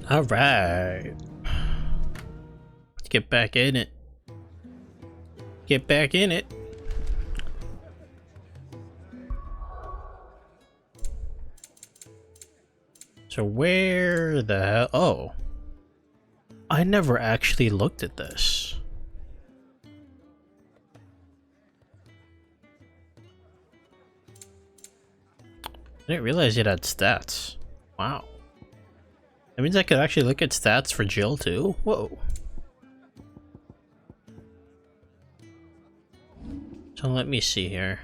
All right. Let's get back in it. Get back in it. So where the hell? Oh. I never actually looked at this. I didn't realize it had stats. Wow. That means I could actually look at stats for Jill too? Whoa. So let me see here.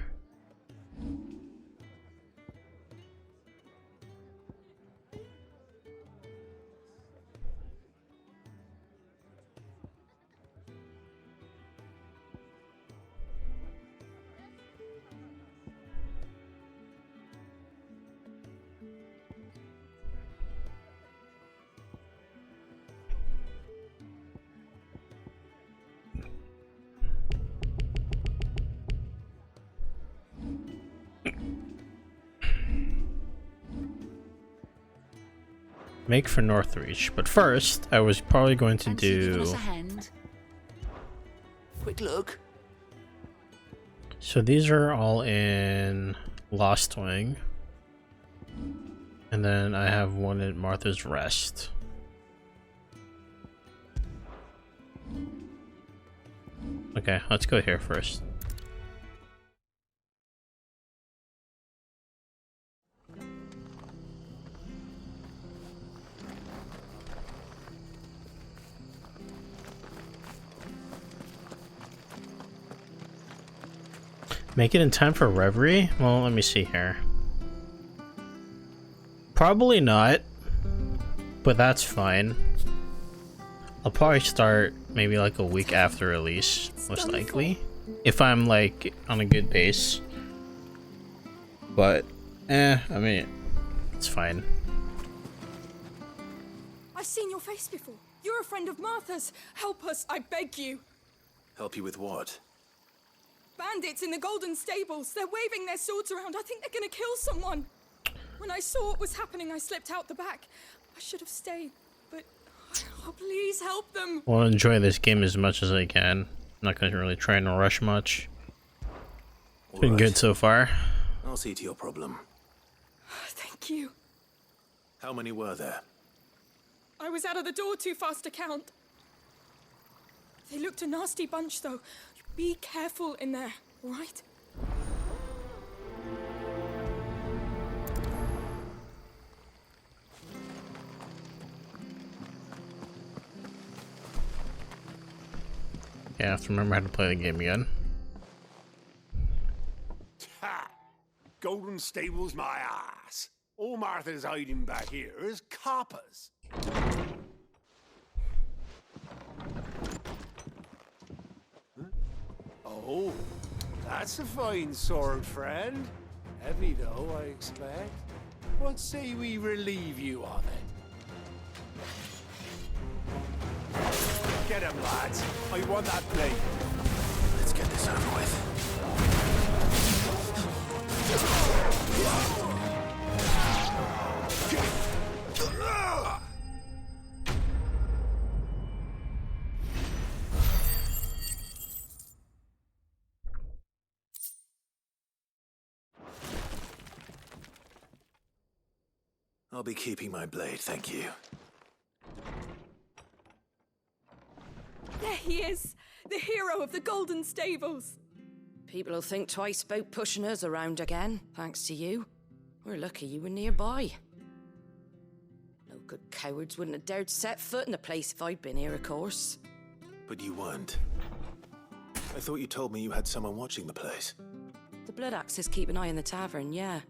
Make for Northreach, but first I was probably going to do. Quick look. So these are all in Lost Wing, and then I have one at Martha's Rest. Okay, let's go here first. Make it in time for Reverie? Well, let me see here. Probably not, but that's fine. I'll probably start maybe like a week after release, most likely, if I'm like on a good pace. But, I mean, it's fine. I've seen your face before. You're a friend of Martha's. Help us, I beg you. Help you with what? Bandits in the Golden Stables. They're waving their swords around. I think they're gonna kill someone. When I saw what was happening, I slipped out the back. I should have stayed, but oh, please help them. I'll enjoy this game as much as I can. I'm not gonna really try and rush much. It's been good so far. I'll see to your problem. Thank you. How many were there? I was out of the door too fast to count. They looked a nasty bunch, though. Be careful in there, all right? Yeah, I have to remember how to play the game again. Ha! Golden Stables my ass. All Martha's hiding back here is coppers. Oh, that's a fine sword, friend. Heavy though, I expect. What say we relieve you of it? Get him, lads. I want that blade. Let's get this over with. I'll be keeping my blade, thank you. There he is, the hero of the Golden Stables. People'll think twice about pushing us around again, thanks to you. We're lucky you were nearby. No good cowards wouldn't have dared set foot in the place if I'd been here, of course. But you weren't. I thought you told me you had someone watching the place. The Blood Axes keep an eye on the tavern, yeah.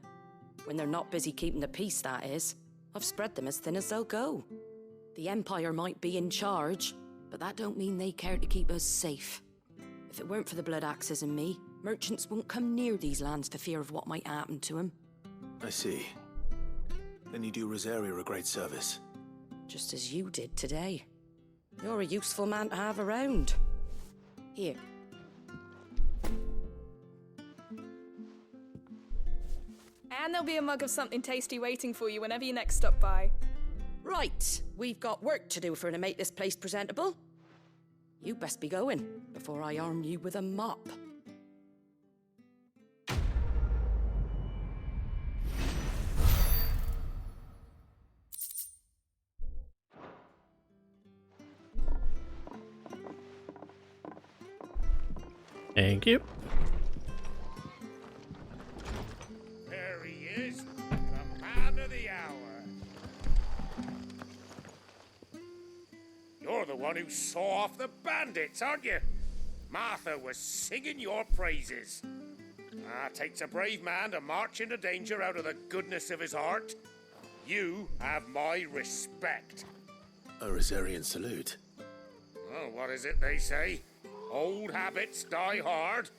When they're not busy keeping the peace, that is. I've spread them as thin as they'll go. The Empire might be in charge, but that don't mean they care to keep us safe. If it weren't for the Blood Axes and me, merchants won't come near these lands for fear of what might happen to them. I see. Then you do Rosaria a great service. Just as you did today. You're a useful man to have around. Here. And there'll be a mug of something tasty waiting for you whenever you next stop by. Right, we've got work to do for to make this place presentable. You best be going before I arm you with a mop. Thank you. There he is, the man of the hour. You're the one who saw off the bandits, aren't you? Martha was singing your praises. Takes a brave man to march into danger out of the goodness of his heart. You have my respect. A Rosarian salute. Oh, what is it they say? Old habits die hard.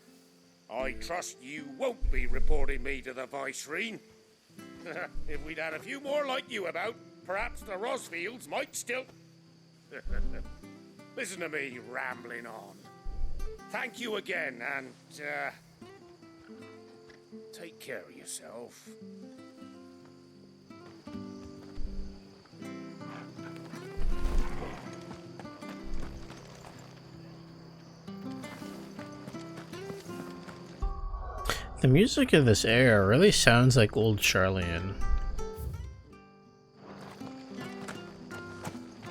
I trust you won't be reporting me to the Viceroy. If we'd had a few more like you about, perhaps the Rosfields might still... Listen to me rambling on. Thank you again, and, take care of yourself. The music of this era really sounds like old Charlian.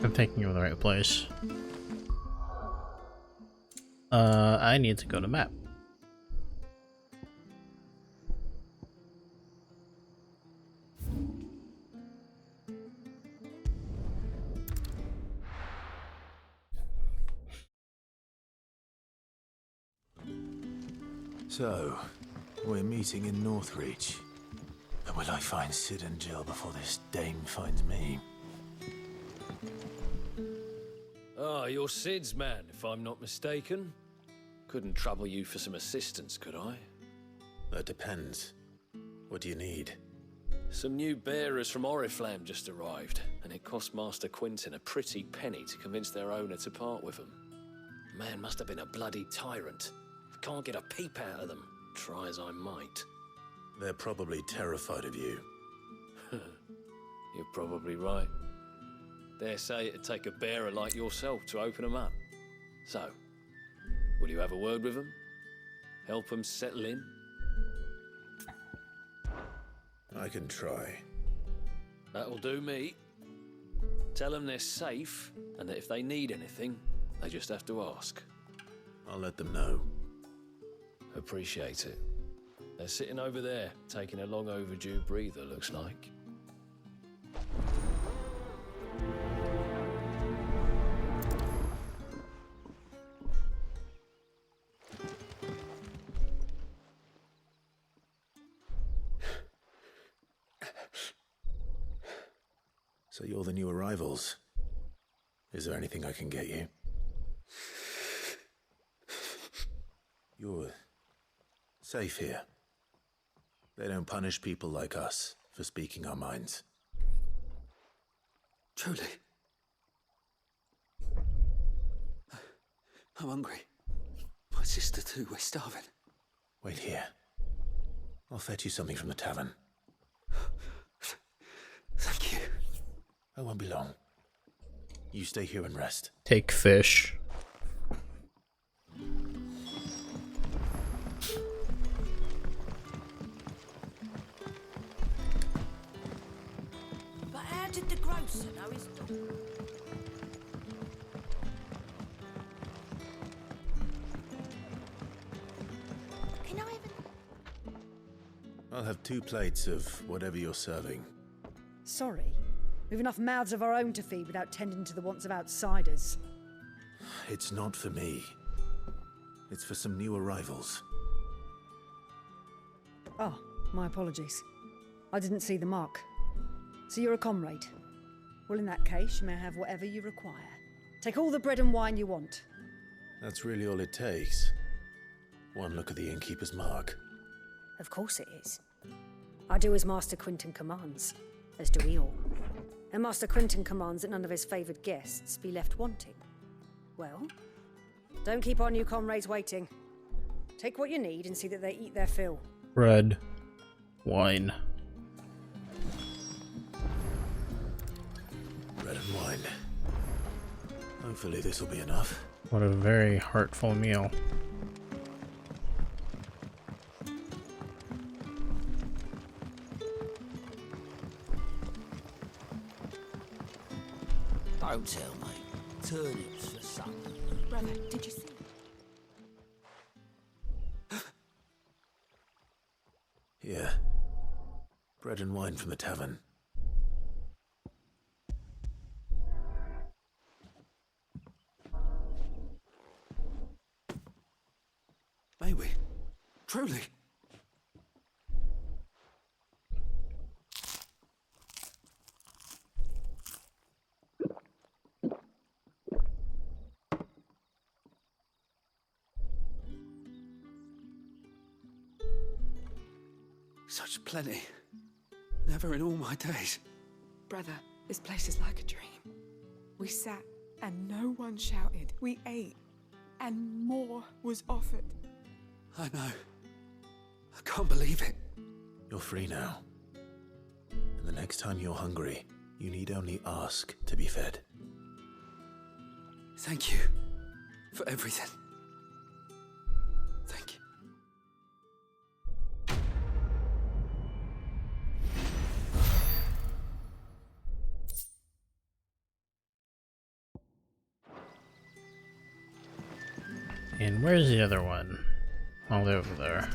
I'm thinking of the right place. I need to go to map. So, we're meeting in Northreach. But will I find Sid and Jill before this dame finds me? Ah, you're Sid's man, if I'm not mistaken. Couldn't trouble you for some assistance, could I? That depends. What do you need? Some new bearers from Oriflamme just arrived, and it cost Master Quinton a pretty penny to convince their owner to part with them. Man must have been a bloody tyrant. Can't get a peep out of them, try as I might. They're probably terrified of you. You're probably right. Dare say it'd take a bearer like yourself to open them up. So, will you have a word with them? Help them settle in? I can try. That'll do me. Tell them they're safe, and that if they need anything, they just have to ask. I'll let them know. Appreciate it. They're sitting over there, taking a long overdue breather, looks like. So you're the new arrivals. Is there anything I can get you? You're safe here. They don't punish people like us for speaking our minds. Truly. I'm hungry. My sister too, we're starving. Wait here. I'll fetch you something from the tavern. Thank you. I won't be long. You stay here and rest. Take fish. But how did the grocer know his dog? Can I even... I'll have 2 plates of whatever you're serving. Sorry. We've enough mouths of our own to feed without tending to the wants of outsiders. It's not for me. It's for some new arrivals. Oh, my apologies. I didn't see the mark. So you're a comrade. Well, in that case, you may have whatever you require. Take all the bread and wine you want. That's really all it takes. One look at the innkeeper's mark. Of course it is. I do as Master Quinton commands, as do we all. And Master Quinton commands that none of his favoured guests be left wanting. Well, don't keep our new comrades waiting. Take what you need and see that they eat their fill. Bread. Wine. and wine. Hopefully this will be enough. What a very heartful meal. Don't tell me. Turnips for supper. Brother, did you see? Here. Bread and wine from the tavern. May we? Truly? Such plenty. Never in all my days. Brother, this place is like a dream. We sat and no one shouted. We ate and more was offered. I know. I can't believe it. You're free now. And the next time you're hungry, you need only ask to be fed. Thank you for everything. Thank you. And where's the other one? All over there.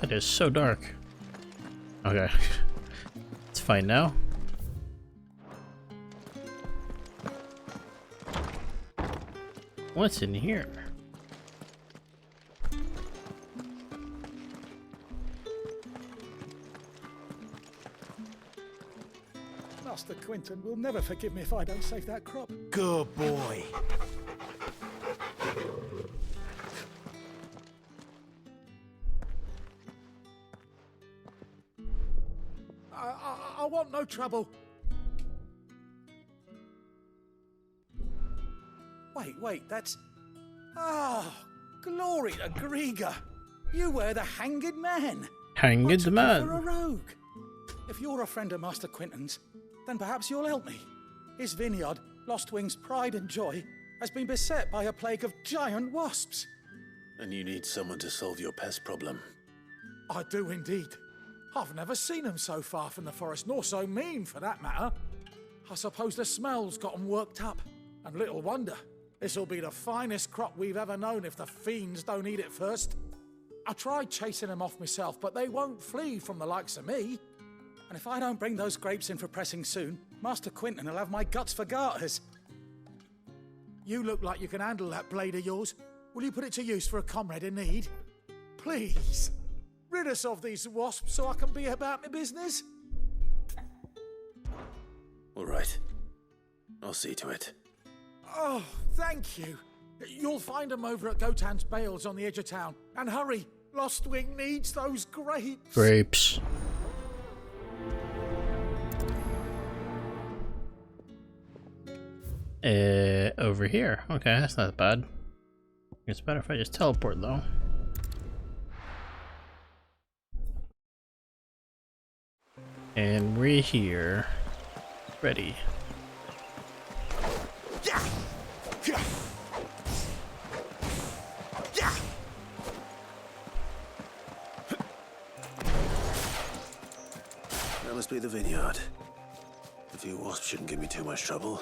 It is so dark. Okay. It's fine now. What's in here? Master Quinton will never forgive me if I don't save that crop. Good boy. I want no trouble. Wait, that's... Ah, glory to Grieger. You were the Hanged Man. Hanged For a Man. rogue. If you're a friend of Master Quinton's, then perhaps you'll help me. His vineyard, Lostwing's pride and joy, has been beset by a plague of giant wasps. And you need someone to solve your pest problem. I do indeed. I've never seen them so far from the forest, nor so mean, for that matter. I suppose the smell's got them worked up. And little wonder. This'll be the finest crop we've ever known if the fiends don't eat it first. I tried chasing them off myself, but they won't flee from the likes of me. And if I don't bring those grapes in for pressing soon, Master Quinton will have my guts for garters. You look like you can handle that blade of yours. Will you put it to use for a comrade in need? Please. Rid us of these wasps so I can be about my business. All right. I'll see to it. Oh, thank you. You'll find them over at Gotan's Bales on the edge of town. And hurry, Lostwing needs those grapes. Grapes. Over here. Okay, that's not bad. It's better if I just teleport though. And we're here. Ready. That must be the vineyard. A few wasps shouldn't give me too much trouble.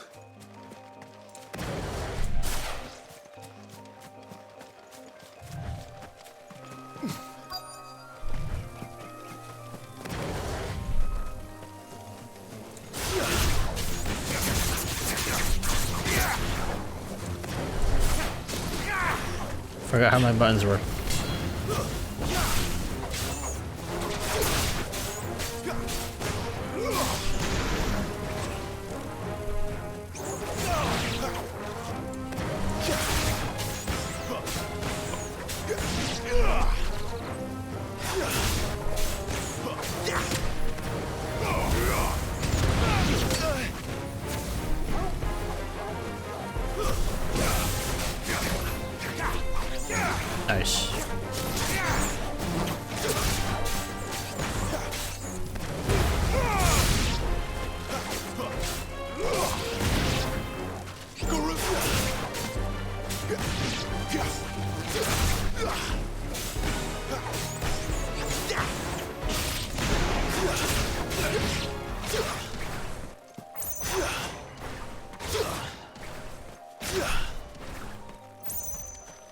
Forgot how my buttons work.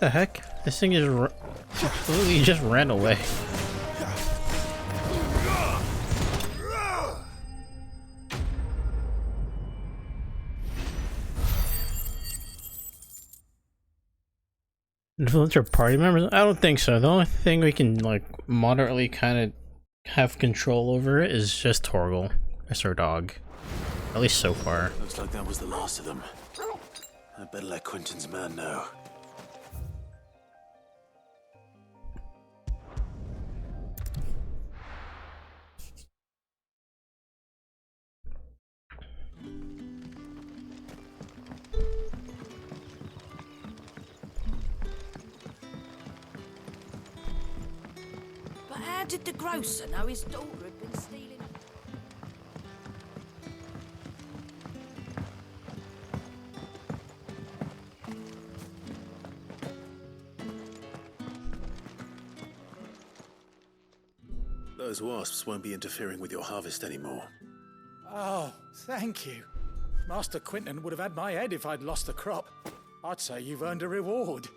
the heck? This thing just absolutely just ran away. Influence our party members? I don't think so. The only thing we can like moderately kind of have control over is just Torgal. That's our dog. At least so far. Looks like that was the last of them. I better let Quentin's man know. But how did the grocer know his daughter had been stealing? Those wasps won't be interfering with your harvest anymore. Oh, thank you. Master Quentin would have had my head if I'd lost the crop. I'd say you've earned a reward.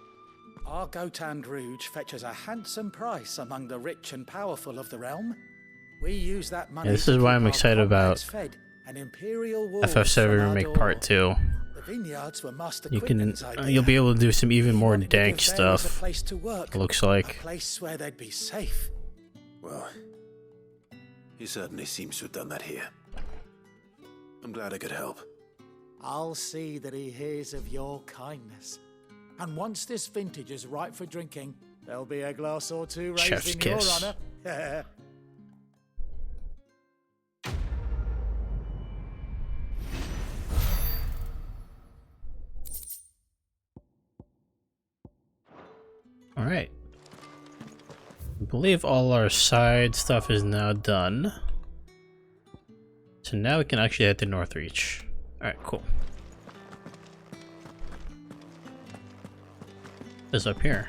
Our Gotand Rouge fetches a handsome price among the rich and powerful of the realm. We use that money. Yeah, this is why I'm excited about fed and Imperial FF7 Remake Part 2. The vineyards were Master You can, Quentin's idea. you'll be able to do some even more Wanted to dank give bearers a stuff. place to work, Looks a like. place where they'd be safe. Well, he certainly seems to have done that here. I'm glad I could help. I'll see that he hears of your kindness. And once this vintage is ripe for drinking, there'll be a glass or two raised Chef's in kiss. your honor. Alright. I believe all our side stuff is now done. So now we can actually head to Northreach. Alright, cool. What's up here?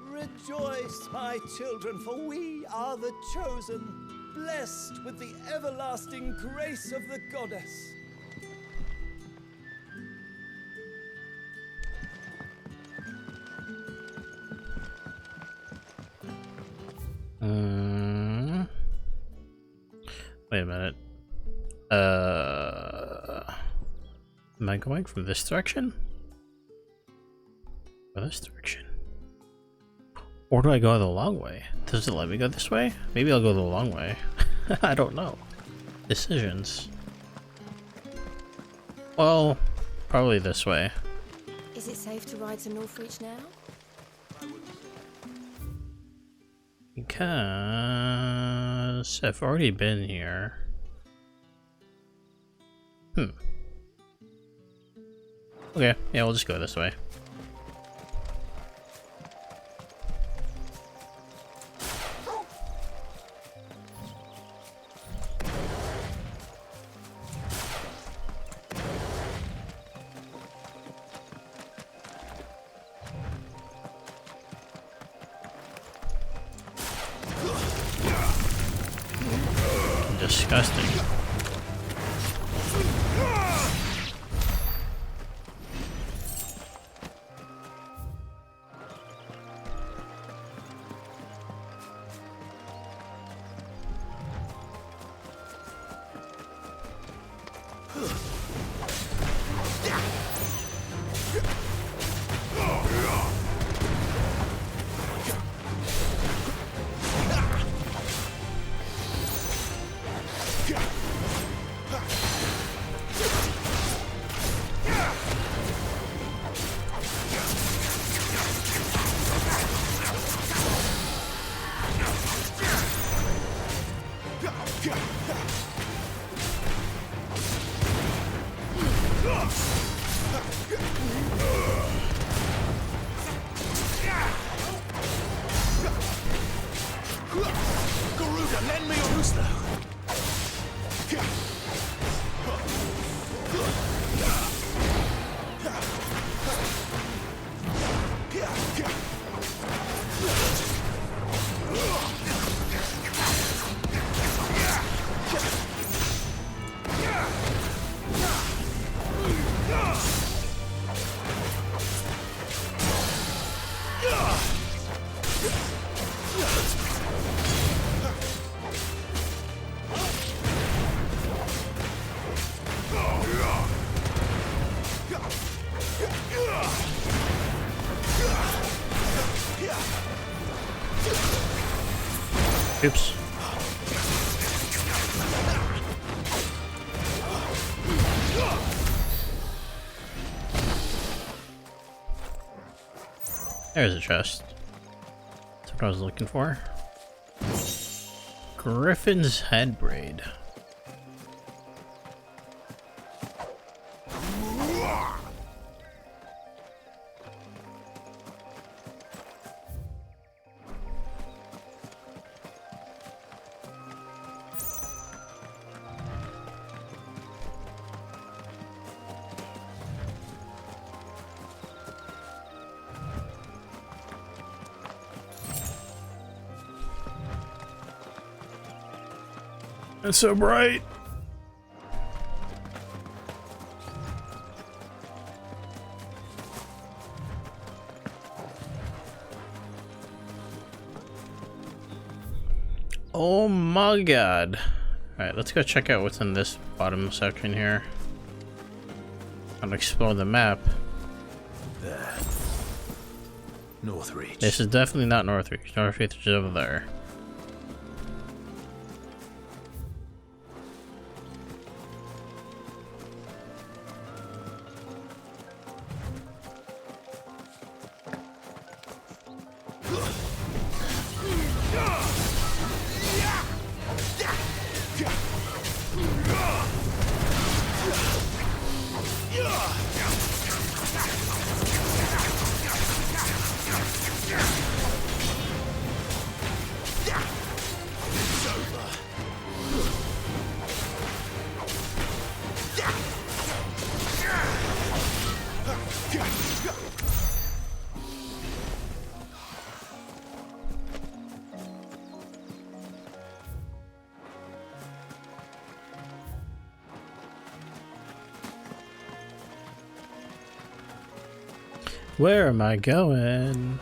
Rejoice, my children, for we are the chosen, blessed with the everlasting grace of the goddess. Wait a minute. Am I going from this direction? Or this direction? Or do I go the long way? Does it let me go this way? Maybe I'll go the long way. I don't know. Decisions. Well, probably this way. Is it safe to ride to Northreach now? Because I've already been here. Okay, yeah, we'll just go this way. Disgusting. Garuda, lend me a rooster. Oops. There's a chest. That's what I was looking for. Griffin's head braid. It's so bright. Oh my god. Alright, let's go check out what's in this bottom section here. I'll explore the map. There. Northreach. This is definitely not Northreach. Northreach is over there. Where am I going?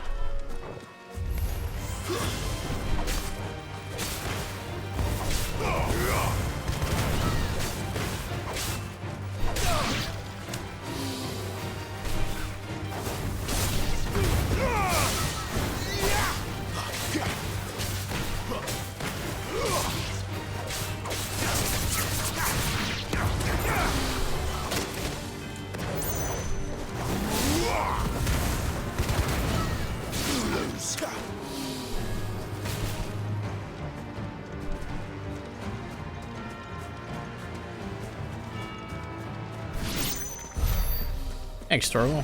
Thanks, Torgal.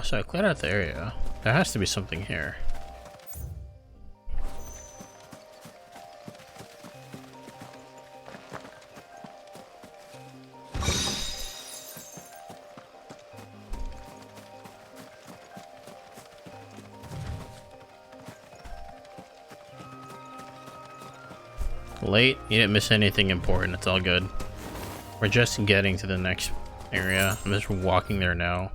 So I cleared out the area. There has to be something here. Late? You didn't miss anything important. It's all good. We're just getting to the next area. I'm just walking there now.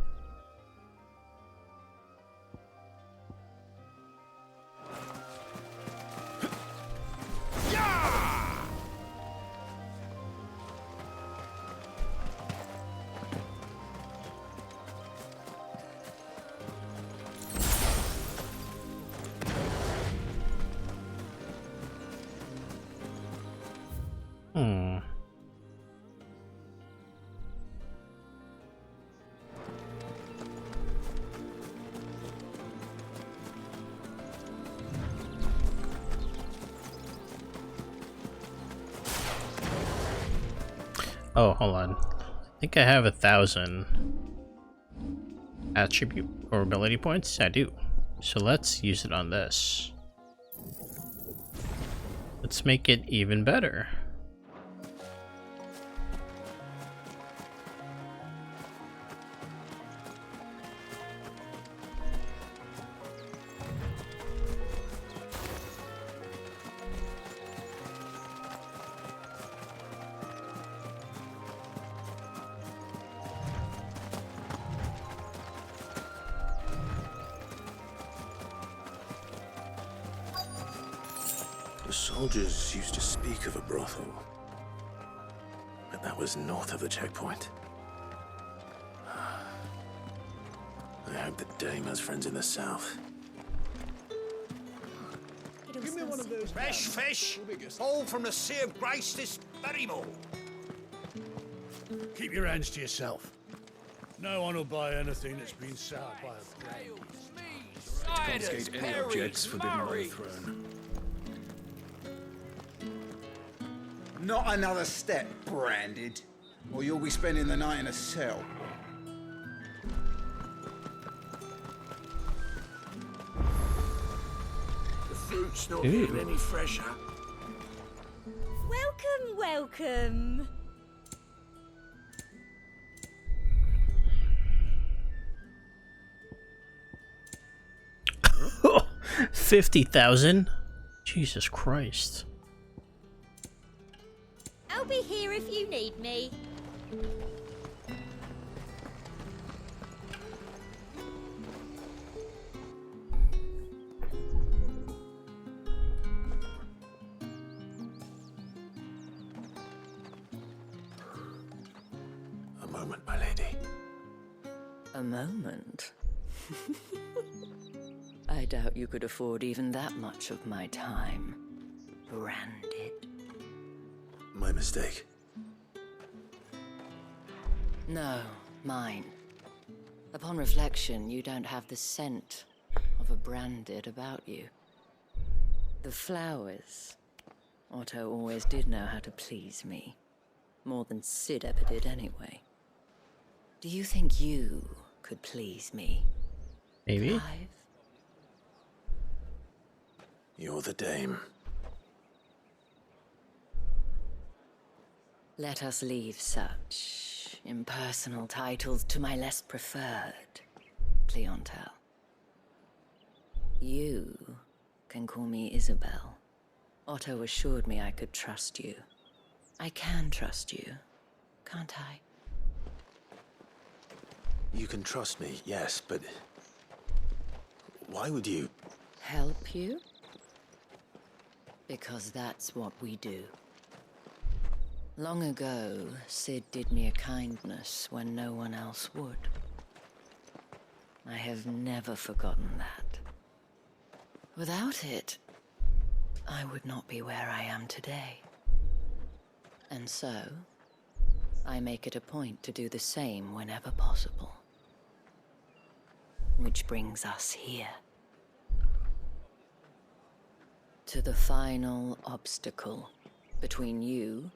Oh, hold on. I think I have 1,000 attribute or ability points. I do. So let's use it on this. Let's make it even better. The soldiers used to speak of a brothel, but that was north of the checkpoint. I hope that Dame has friends in the south. give me one of those. Fresh fish, all from the Sea of Grace this very morning. Keep your hands to yourself. No one will buy anything that's been soured by a brand. Confiscate any objects forbidden by the throne. Not another step, branded, or you'll be spending the night in a cell. The fruit's not getting any fresher. Welcome, welcome. 50,000? Jesus Christ. I'll be here if you need me. A moment, my lady. A moment? I doubt you could afford even that much of my time. Branded. My mistake. No, mine. Upon reflection, you don't have the scent of a branded about you. The flowers. Otto always did know how to please me. More than Sid ever did anyway. Do you think you could please me? Maybe. Clive? You're the dame. Let us leave such impersonal titles to my less preferred clientele. You can call me Isabel. Otto assured me I could trust you. I can trust you, can't I? You can trust me, yes, but why would you? Help you? Because that's what we do. Long ago, Sid did me a kindness when no one else would. I have never forgotten that. Without it, I would not be where I am today. And so, I make it a point to do the same whenever possible. Which brings us here. To the final obstacle between you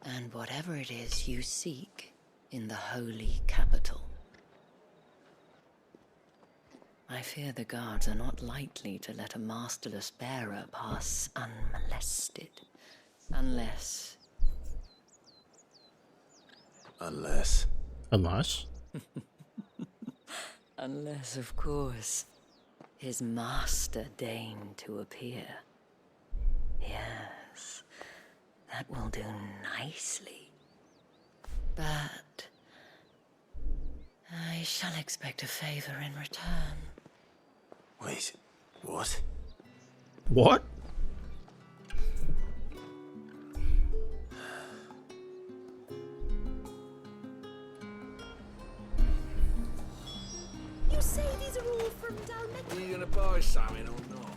and whatever it is you seek in the holy capital. I fear the guards are not likely to let a masterless bearer pass unmolested. Unless... Unless? Unless, of course, his master deigned to appear. Yes, that will do nicely. But I shall expect a favor in return. Wait, what? What? You say these are all from Dalmec? Are you gonna buy something or not?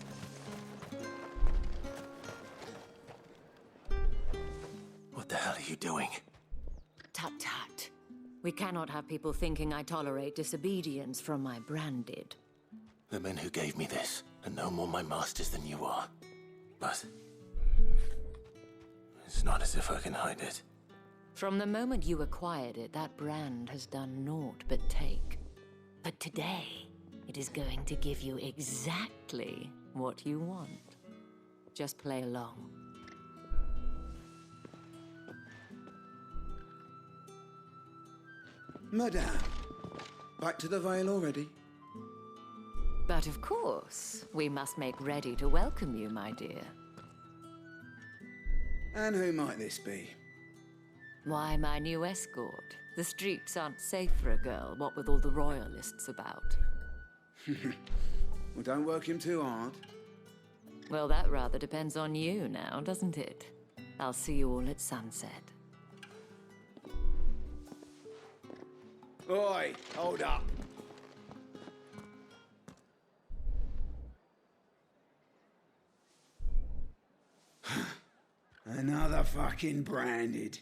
What the hell are you doing? Tut tut. We cannot have people thinking I tolerate disobedience from my branded. The men who gave me this are no more my masters than you are. But it's not as if I can hide it. From the moment you acquired it, that brand has done naught but take. But today, it is going to give you exactly what you want. Just play along. Madame, back to the Vale already? But of course, we must make ready to welcome you, my dear. And who might this be? Why, my new escort. The streets aren't safe for a girl, what with all the royalists about. Well, don't work him too hard. Well, that rather depends on you now, doesn't it? I'll see you all at sunset. Oi, hold up. Another fucking branded.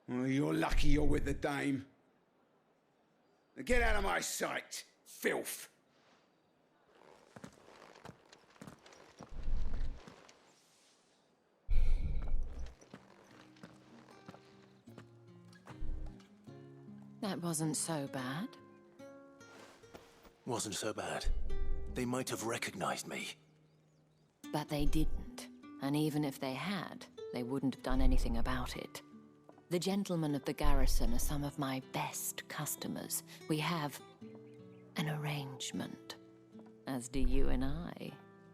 Well, you're lucky you're with the dame. Now get out of my sight, filth. That wasn't so bad. Wasn't so bad. They might have recognized me. But they didn't. And even if they had, they wouldn't have done anything about it. The gentlemen of the garrison are some of my best customers. We have an arrangement, as do you and I.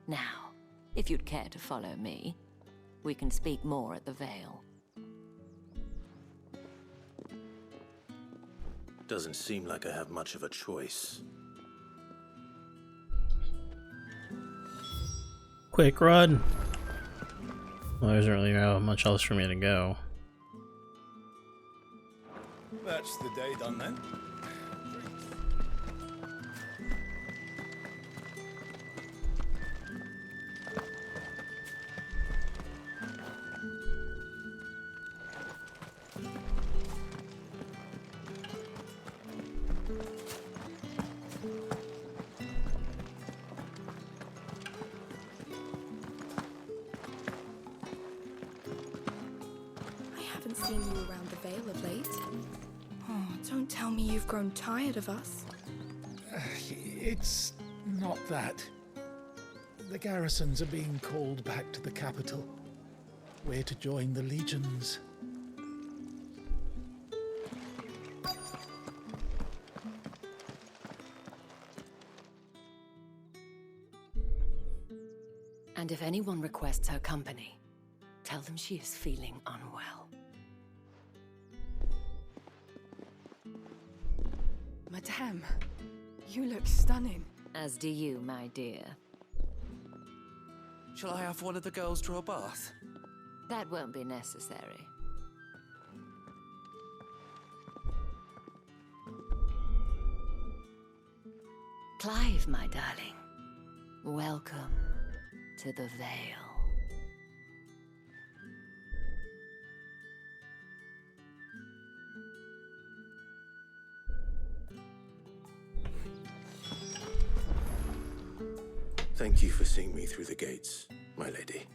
Now, if you'd care to follow me, we can speak more at the Vale. Doesn't seem like I have much of a choice. Quick run. Well, there isn't really much else for me to go. That's the day done then. I haven't seen you around the Vale of late. Oh, don't tell me you've grown tired of us. It's not that. The garrisons are being called back to the capital. We're to join the legions. And if anyone requests her company, tell them she is feeling unwell. Madame, you look stunning. As do you, my dear. Shall I have one of the girls draw a bath? That won't be necessary. Clive, my darling. Welcome to the Vale. Thank you for seeing me through the gates, my lady.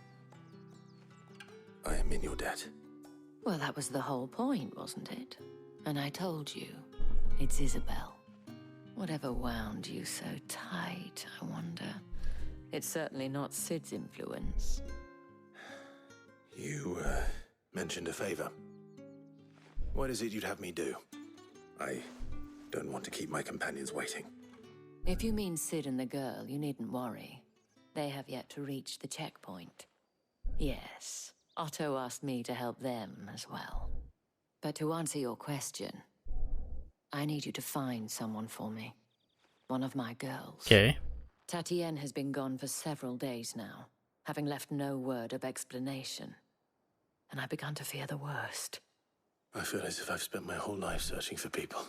I am in your debt. Well, that was the whole point, wasn't it? And I told you, it's Isabel. Whatever wound you so tight, I wonder. It's certainly not Sid's influence. You, mentioned a favor. What is it you'd have me do? I don't want to keep my companions waiting. If you mean Sid and the girl, you needn't worry. They have yet to reach the checkpoint. Yes, Otto asked me to help them as well. But to answer your question, I need you to find someone for me. One of my girls. Okay. Tatienne has been gone for several days now, having left no word of explanation. And I've begun to fear the worst. I feel as if I've spent my whole life searching for people.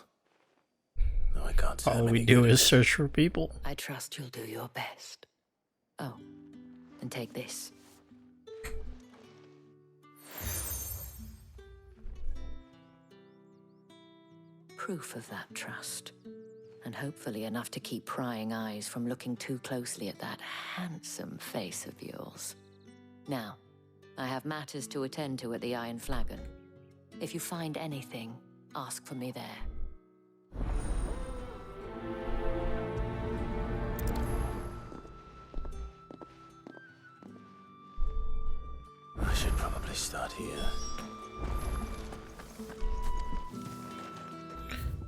No, I can't say All we do is search for people. I trust you'll do your best. Oh, and take this. Proof of that trust. And hopefully enough to keep prying eyes from looking too closely at that handsome face of yours. Now, I have matters to attend to at the Iron Flagon. If you find anything, ask for me there. I should probably start here.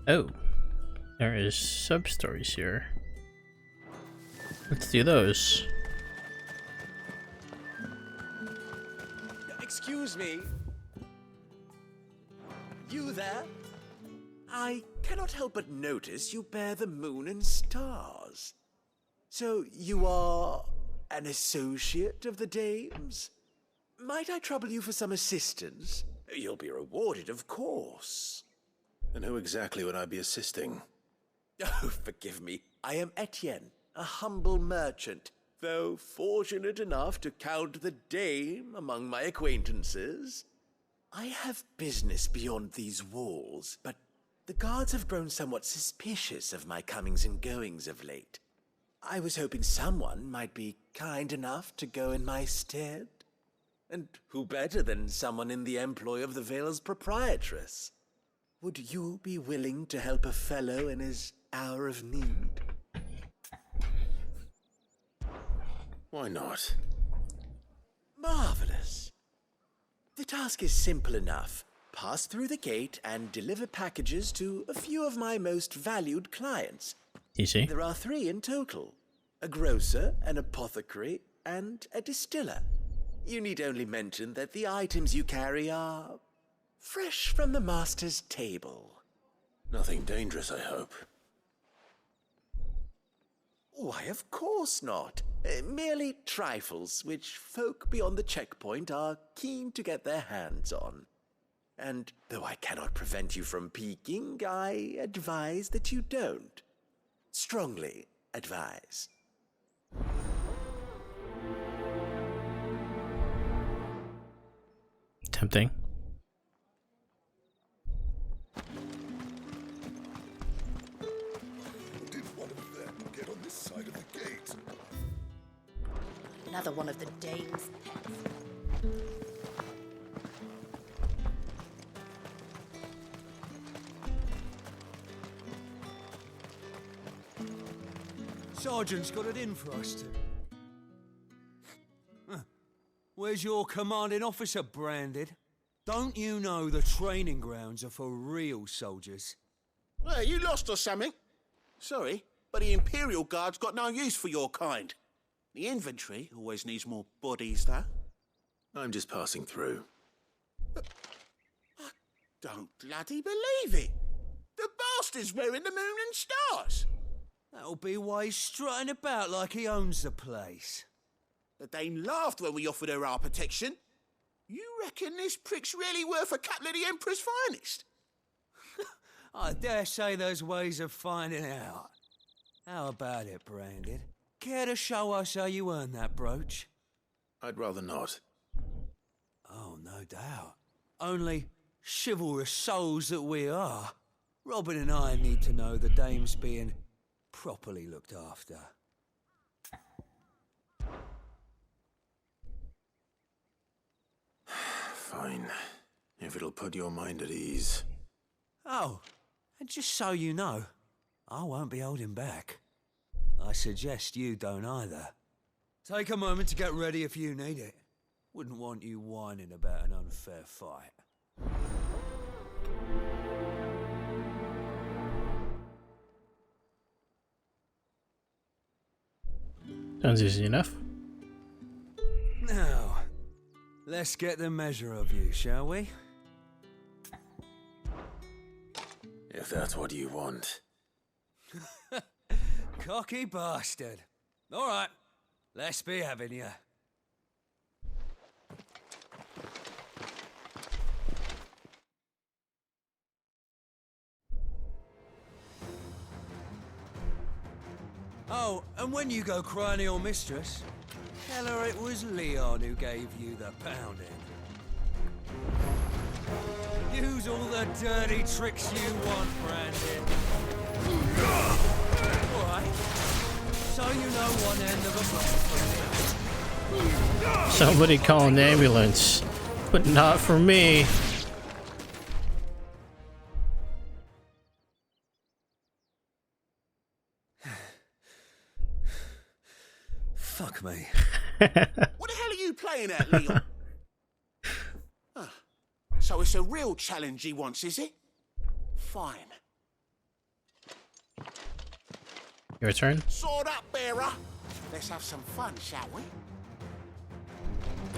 Oh, there is sub-stories here. Let's do those. Excuse me. You there? I cannot help but notice you bear the moon and stars. So you are an associate of the dames? Might I trouble you for some assistance? You'll be rewarded, of course. And who exactly would I be assisting? Oh, forgive me. I am Etienne, a humble merchant. though fortunate enough to count the dame among my acquaintances. I have business beyond these walls, but the guards have grown somewhat suspicious of my comings and goings of late. I was hoping someone might be kind enough to go in my stead. And who better than someone in the employ of the Vale's proprietress? Would you be willing to help a fellow in his hour of need? Why not? Marvelous. The task is simple enough. Pass through the gate and deliver packages to a few of my most valued clients. Easy. There are 3 in total. A grocer, an apothecary, and a distiller. You need only mention that the items you carry are fresh from the master's table. Nothing dangerous, I hope. Why, of course not. Merely trifles which folk beyond the checkpoint are keen to get their hands on. And though I cannot prevent you from peeking, I advise that you don't. Strongly advise. Tempting. Did one of them get on this side of the gate? Another one of the dame's pets. Sergeant's got it in for us to. Where's your commanding officer, Branded? Don't you know the training grounds are for real soldiers? Well, you lost or something? Sorry, but the Imperial Guard's got no use for your kind. The infantry always needs more bodies, though. I'm just passing through. I don't bloody believe it. The bastard's wearing the moon and stars. That'll be why he's strutting about like he owns the place. The dame laughed when we offered her our protection. You reckon this prick's really worth a couple of the Emperor's finest? I dare say there's ways of finding out. How about it, Branded? Care to show us how you earned that brooch? I'd rather not. Oh, no doubt. Only chivalrous souls that we are. Robin and I need to know the dame's being properly looked after. Fine. If it'll put your mind at ease. Oh, and just so you know, I won't be holding back. I suggest you don't either. Take a moment to get ready if you need it. Wouldn't want you whining about an unfair fight. Sounds easy enough. Now, let's get the measure of you, shall we? If that's what you want. Cocky bastard. All right, let's be having you. Oh, and when you go crying to your mistress, tell her it was Leon who gave you the pounding. Use all the dirty tricks you want, Brandon. All right. So you know one end of a problem. Somebody call an ambulance, but not for me. Fuck me. What the hell are you playing at, Leon? So it's a real challenge he wants, is it? Fine. Your turn? Sword up, bearer. Let's have some fun, shall we?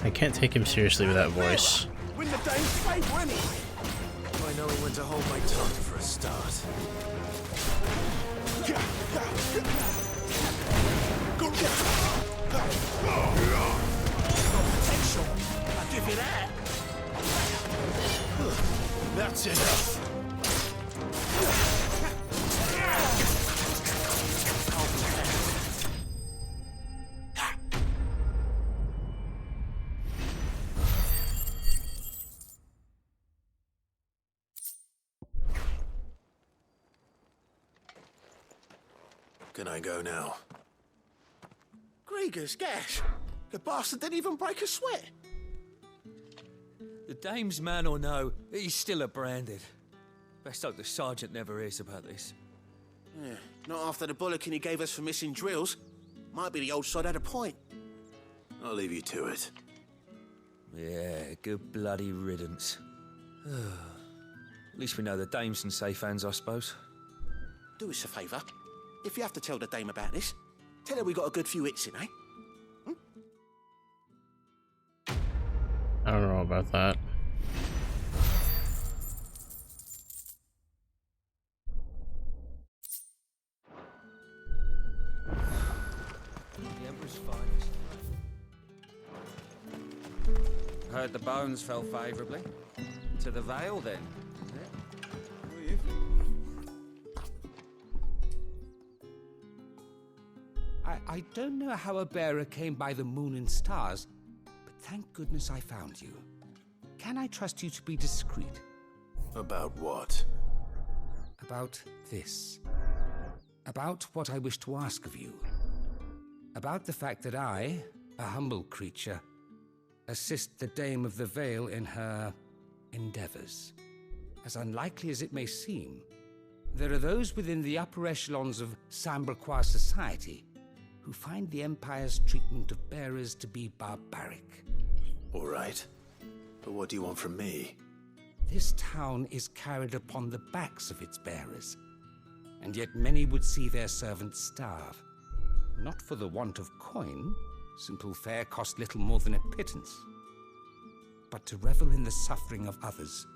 I can't take him seriously with that voice. Win the dame's favour, anyway. I know when to hold my tongue for a start. Potential. I'll give you that. That's enough. Can I go now? Grieger's gash. The bastard didn't even break a sweat. The dame's man or no, he's still a branded. Best hope the sergeant never hears about this. Yeah, not after the bollocking he gave us for missing drills. Might be the old sod had a point. I'll leave you to it. Yeah, good bloody riddance. At least we know the dame's in safe hands, I suppose. Do us a favour. If you have to tell the dame about this, tell her we got a good few hits in, eh? I don't know about that. The Emperor's finest. Heard the bones fell favourably. To the Vale, then. I don't know how a bearer came by the moon and stars, but thank goodness I found you. Can I trust you to be discreet? About what? About this. About what I wish to ask of you. About the fact that I, a humble creature, assist the Dame of the Vale in her endeavors. As unlikely as it may seem, there are those within the upper echelons of Sambraquois society who find the Empire's treatment of bearers to be barbaric. All right. But what do you want from me? This town is carried upon the backs of its bearers, and yet many would see their servants starve. Not for the want of coin, simple fare cost little more than a pittance, but to revel in the suffering of others,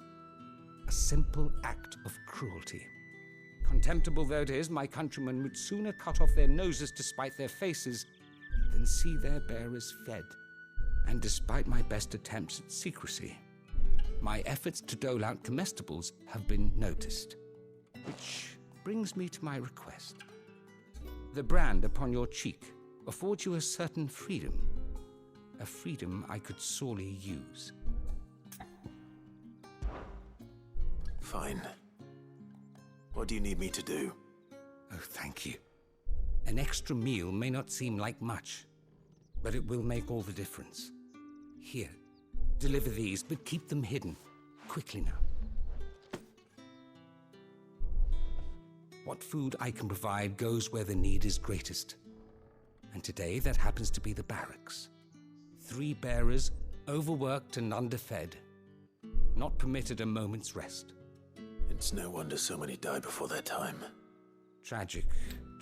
a simple act of cruelty. Contemptible though it is, my countrymen would sooner cut off their noses to spite their faces than see their bearers fed. And despite my best attempts at secrecy, my efforts to dole out comestibles have been noticed. Which brings me to my request. The brand upon your cheek affords you a certain freedom. A freedom I could sorely use. Fine. What do you need me to do? Oh, thank you. An extra meal may not seem like much, but it will make all the difference. Here, deliver these, but keep them hidden. Quickly now. What food I can provide goes where the need is greatest. And today, that happens to be the barracks. 3 bearers, overworked and underfed, not permitted a moment's rest. It's no wonder so many die before their time. Tragic.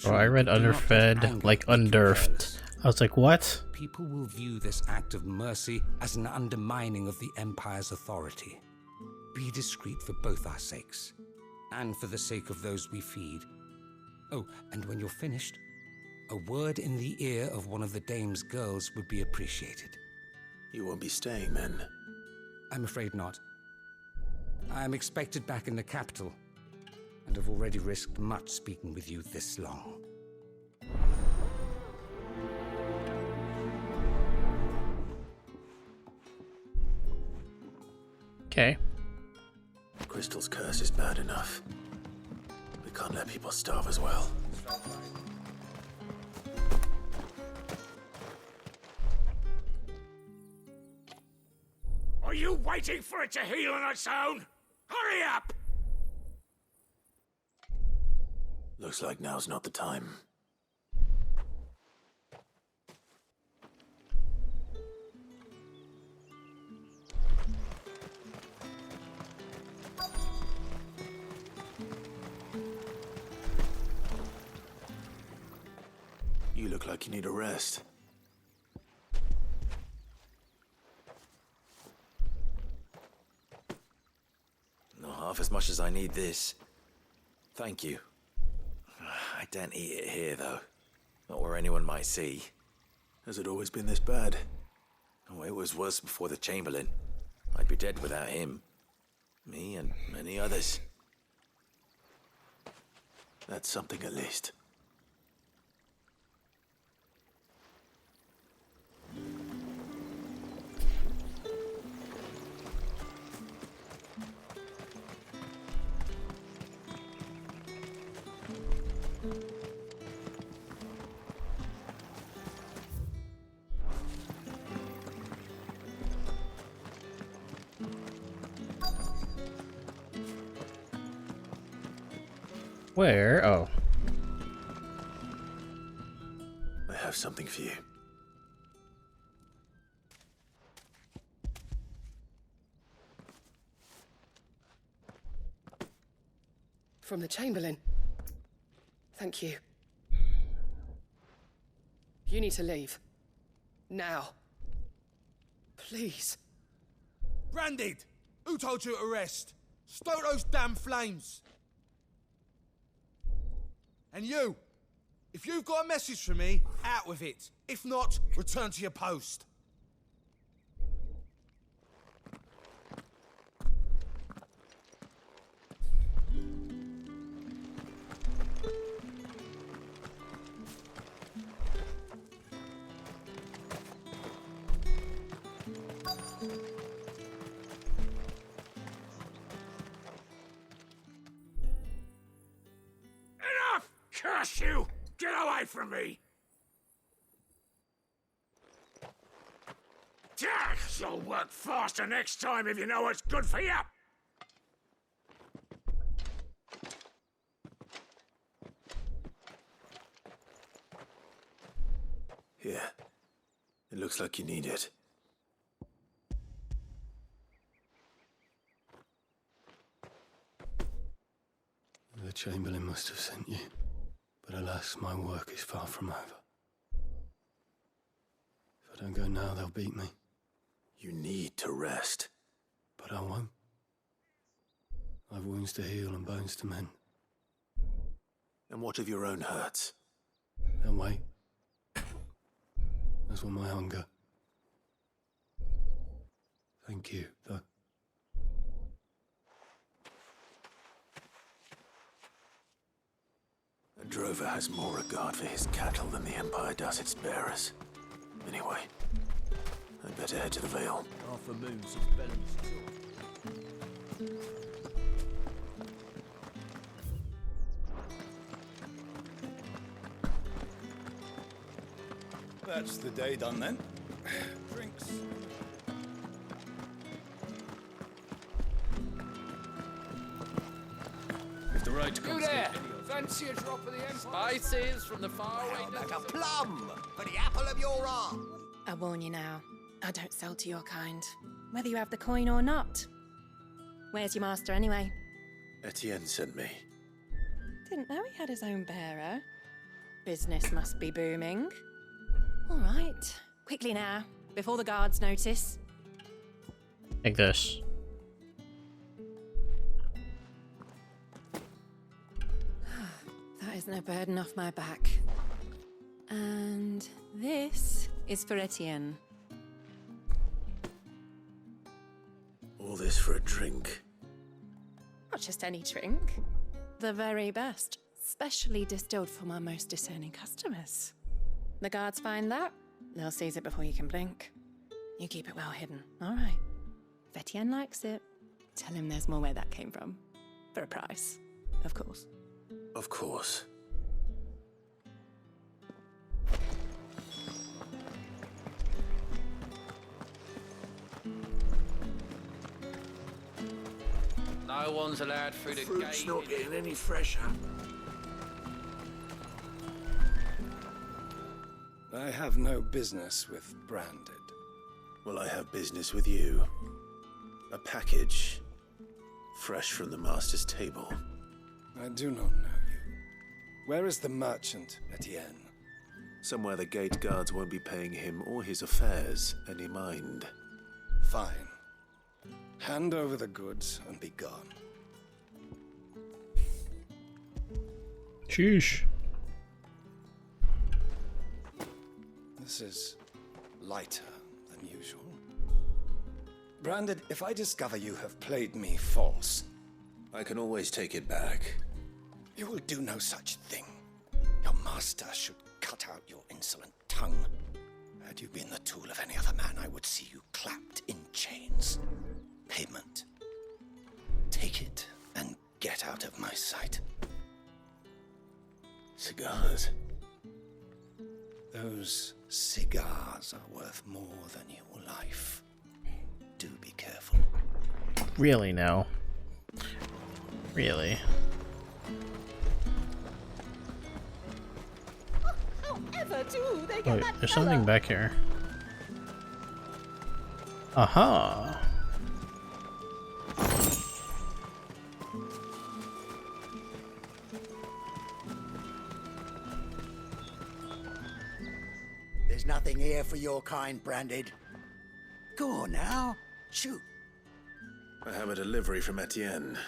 Oh, I read underfed, like underfed. I was like, what? People will view this act of mercy as an undermining of the Empire's authority. Be discreet for both our sakes, and for the sake of those we feed. Oh, and when you're finished, a word in the ear of one of the Dame's girls would be appreciated. You won't be staying then? I'm afraid not. I am expected back in the capital, and have already risked much speaking with you this long. Okay. Crystal's curse is bad enough. We can't let people starve as well. Are you waiting for it to heal on its own? Hurry up! Looks like now's not the time. You look like you need a rest. Not half as much as I need this. Thank you. I don't eat it here, though. Not where anyone might see. Has it always been this bad? Oh, it was worse before the Chamberlain. I'd be dead without him. Me and many others. That's something at least. Where? Oh. I have something for you. From the Chamberlain. Thank you. You need to leave. Now. Please. Branded! Who told you to rest? Stoke those damn flames! And you! If you've got a message for me, out with it. If not, return to your post. Enough! Curse you! Get away from me! You'll work faster next time if you know what's good for you! Here. It looks like you need it. The Chamberlain must have sent you, but alas, my work is far from over. If I don't go now, they'll beat me. You need to rest. But I won't. I've wounds to heal and bones to mend. And what of your own hurts? They'll wait. As will my hunger. Thank you, though. A drover has more regard for his cattle than the Empire does its bearers. Anyway, I'd better head to the Vale. Half a moon's of balance. That's the day done then. Drinks. If the road You there! Fancy a drop of the Empire? Spices from the faraway Like a plum for the apple of your eye. I warn you now, I don't sell to your kind, whether you have the coin or not. Where's your master anyway? Etienne sent me. Didn't know he had his own bearer. Business must be booming. All right, quickly now, before the guards notice. Take this. That is no burden off my back. And this is for Etienne. All this for a drink. Not just any drink. The very best, specially distilled for my most discerning customers. The guards find that, they'll seize it before you can blink. You keep it well hidden, all right? If Etienne likes it, tell him there's more where that came from. For a price, of course. Of course. No one's allowed through the Fruit's gate. not getting any fresher. I have no business with Branded. Well, I have business with you. A package. Fresh from the master's table. I do not know you. Where is the merchant, Etienne? Somewhere the gate guards won't be paying him or his affairs any mind. Fine. Hand over the goods and be gone. Sheesh. This is lighter than usual. Branded, if I discover you have played me false... I can always take it back. You will do no such thing. Your master should cut out your insolent tongue. Had you been the tool of any other man, I would see you clapped in chains. Payment. Take it and get out of my sight. Cigars. Those cigars are worth more than your life. Do be careful. Really now? Really? Wait, there's something back here. Aha! There's nothing here for your kind, Branded. Go on now, shoot. I have a delivery from Etienne.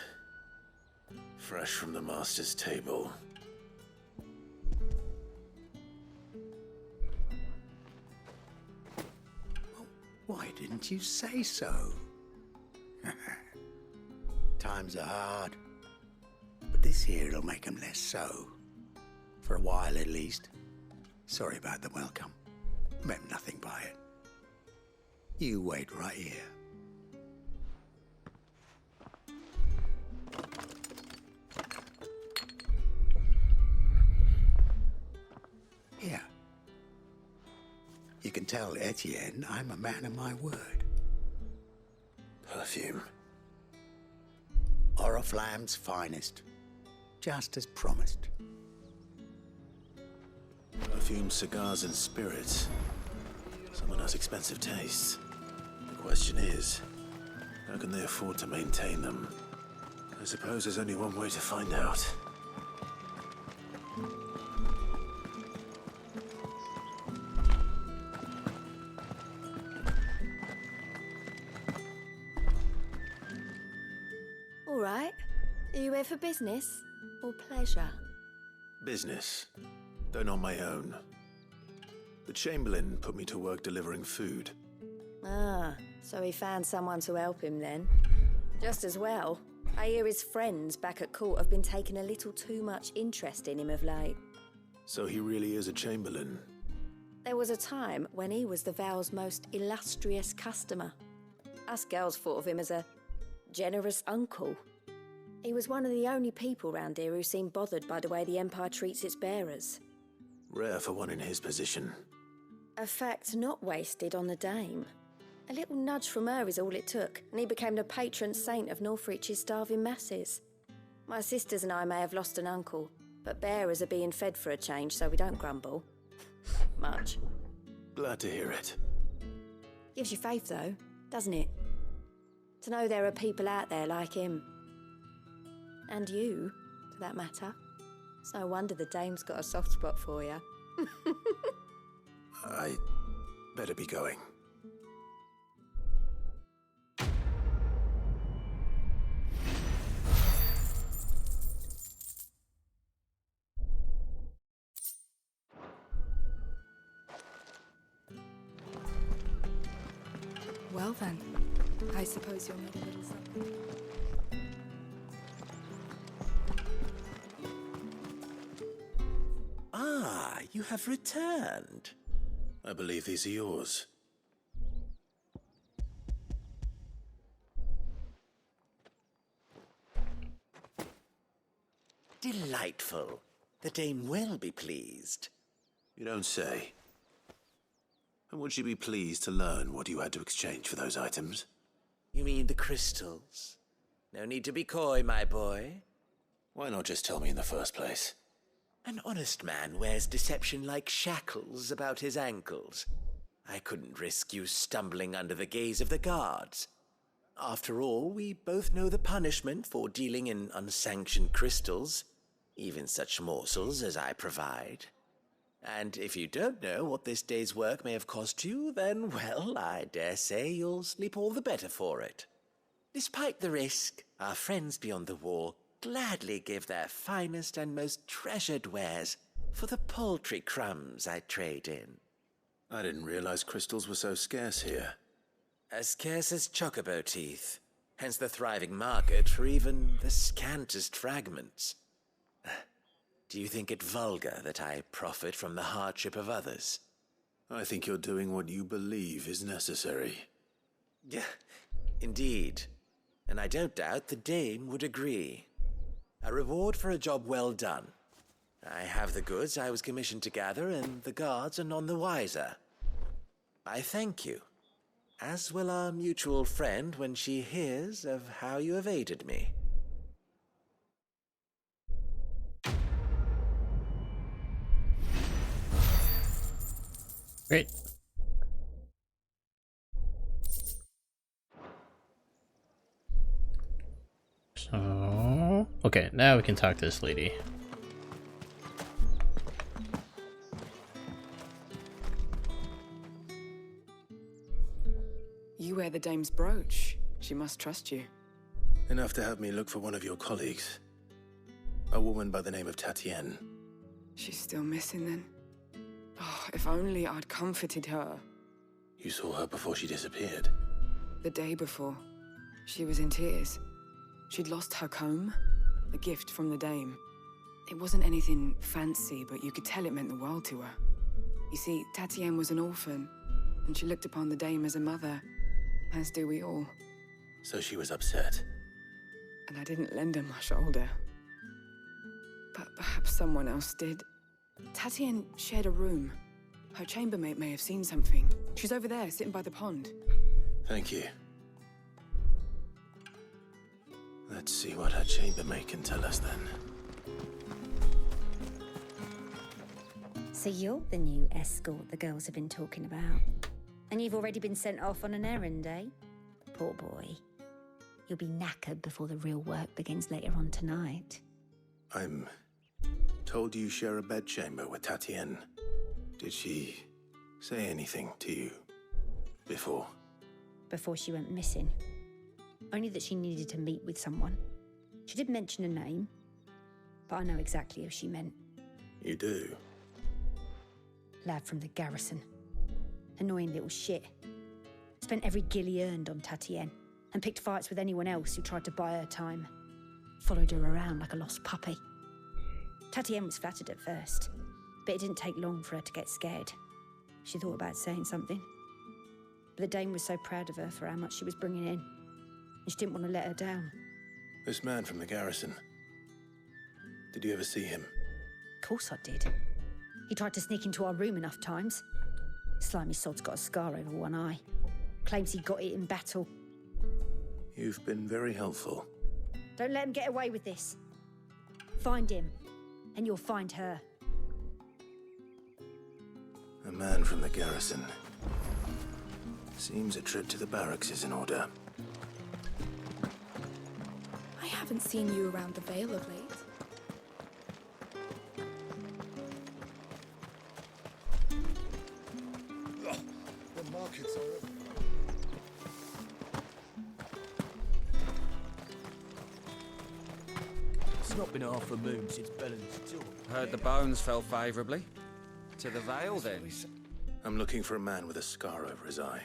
Fresh from the master's table. Why didn't you say so? Times are hard. But this here'll make 'em less so. For a while at least. Sorry about the welcome. Meant nothing by it. You wait right here. Here. You can tell Etienne I'm a man of my word. Perfume. Oriflamme's finest. Just as promised. Perfume, cigars, and spirits. Someone has expensive tastes. The question is, how can they afford to maintain them? I suppose there's only one way to find out. All right. Are you here for business or pleasure? Business. Though not my own. The Chamberlain put me to work delivering food. Ah, so he found someone to help him then. Just as well. I hear his friends back at court have been taking a little too much interest in him of late. So he really is a Chamberlain. There was a time when he was the Val's most illustrious customer. Us girls thought of him as a generous uncle. He was one of the only people round here who seemed bothered by the way the Empire treats its bearers. Rare for one in his position. A fact not wasted on the dame. A little nudge from her is all it took, and he became the patron saint of Northreach's starving masses. My sisters and I may have lost an uncle, but bearers are being fed for a change, so we don't grumble. Much. Glad to hear it. Gives you faith, though, doesn't it? To know there are people out there like him. And you, for that matter. It's no wonder the dame's got a soft spot for you. I better be going. Well then, I suppose you'll need a little something. Ah, you have returned. I believe these are yours. Delightful. The dame will be pleased. You don't say. And would she be pleased to learn what you had to exchange for those items? You mean the crystals? No need to be coy, my boy. Why not just tell me in the first place? An honest man wears deception like shackles about his ankles. I couldn't risk you stumbling under the gaze of the guards. After all, we both know the punishment for dealing in unsanctioned crystals, even such morsels as I provide. And if you don't know what this day's work may have cost you, then, well, I dare say you'll sleep all the better for it. Despite the risk, our friends beyond the wall gladly give their finest and most treasured wares for the paltry crumbs I trade in. I didn't realize crystals were so scarce here. As scarce as chocobo teeth, hence the thriving market for even the scantest fragments. Do you think it vulgar that I profit from the hardship of others? I think you're doing what you believe is necessary. Yeah, indeed. And I don't doubt the dame would agree. A reward for a job well done. I have the goods I was commissioned to gather, and the guards are none the wiser. I thank you, as will our mutual friend when she hears of how you have aided me. Great. So, okay, now we can talk to this lady. You wear the dame's brooch. She must trust you. Enough to have me look for one of your colleagues. A woman by the name of Tatienne. She's still missing then. Oh, if only I'd comforted her. You saw her before she disappeared. The day before, she was in tears. She'd lost her comb, a gift from the dame. It wasn't anything fancy, but you could tell it meant the world to her. You see, Tatienne was an orphan, and she looked upon the dame as a mother, as do we all. So she was upset. And I didn't lend her my shoulder. But perhaps someone else did. Tatienne shared a room. Her chambermaid may have seen something. She's over there, sitting by the pond. Thank you. Let's see what her chambermaid can tell us then. So you're the new escort the girls have been talking about. And you've already been sent off on an errand, eh? Poor boy. You'll be knackered before the real work begins later on tonight. I'm told you share a bedchamber with Tatienne. Did she say anything to you before? Before she went missing. Only that she needed to meet with someone. She did mention a name, but I know exactly who she meant. You do? Lad from the garrison. Annoying little shit. Spent every guil he earned on Tatienne, and picked fights with anyone else who tried to buy her time. Followed her around like a lost puppy. Tatienne was flattered at first, but it didn't take long for her to get scared. She thought about saying something. But the dame was so proud of her for how much she was bringing in, and she didn't want to let her down. This man from the garrison. Did you ever see him? Of course I did. He tried to sneak into our room enough times. Slimy sod's got a scar over one eye. Claims he got it in battle. You've been very helpful. Don't let him get away with this. Find him, and you'll find her. A man from the garrison. Seems a trip to the barracks is in order. I haven't seen you around the Vale of late. The markets are open. It's not been half a moon since Bellen's job. Heard the bones fell favourably. To the Vale, then? I'm looking for a man with a scar over his eye.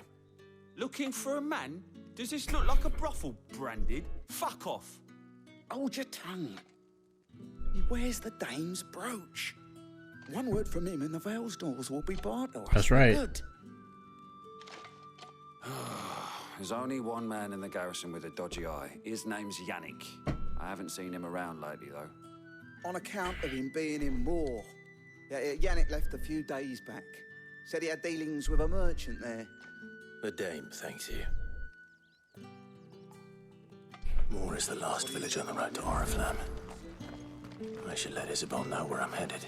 Looking for a man? Does this look like a brothel, Branded? Fuck off. Hold your tongue. He wears the dame's brooch. One word from him and the Vale's doors will be barred to us. That's right. Good. There's only one man in the garrison with a dodgy eye. His name's Yannick. I haven't seen him around lately, though. On account of him being in war. Yannick left a few days back. Said he had dealings with a merchant there. The dame thanks you. Moor is the last village on the road to Oriflamme. I should let Isabel know where I'm headed.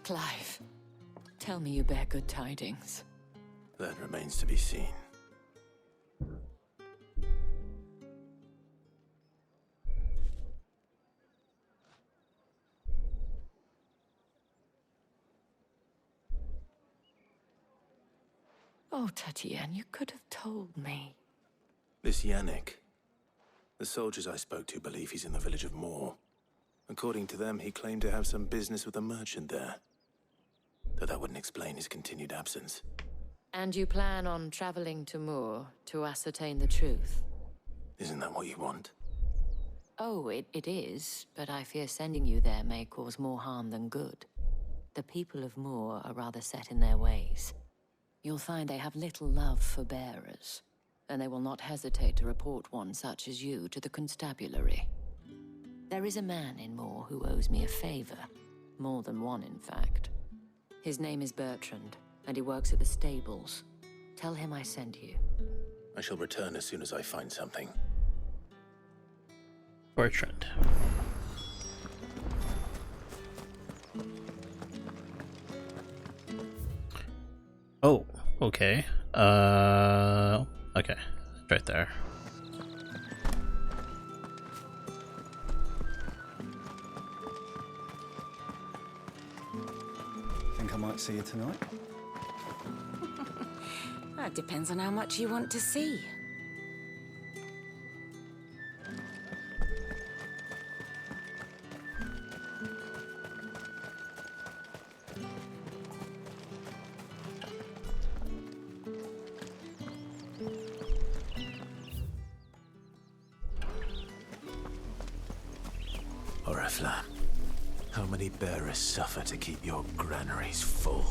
Clive, tell me you bear good tidings. That remains to be seen. Oh, Tatienne, you could have told me. This Yannick. The soldiers I spoke to believe he's in the village of Moor. According to them, he claimed to have some business with a merchant there. Though that wouldn't explain his continued absence. And you plan on traveling to Moor to ascertain the truth? Isn't that what you want? Oh, it is, but I fear sending you there may cause more harm than good. The people of Moor are rather set in their ways. You'll find they have little love for bearers, and they will not hesitate to report one such as you to the constabulary. There is a man in Moor who owes me a favor. More than one, in fact. His name is Bertrand, and he works at the stables. Tell him I sent you. I shall return as soon as I find something. Bertrand. Oh, okay. Okay. Right there. Think I might see you tonight? That depends on how much you want to see. Oriflamme, how many bearers suffer to keep your granaries full?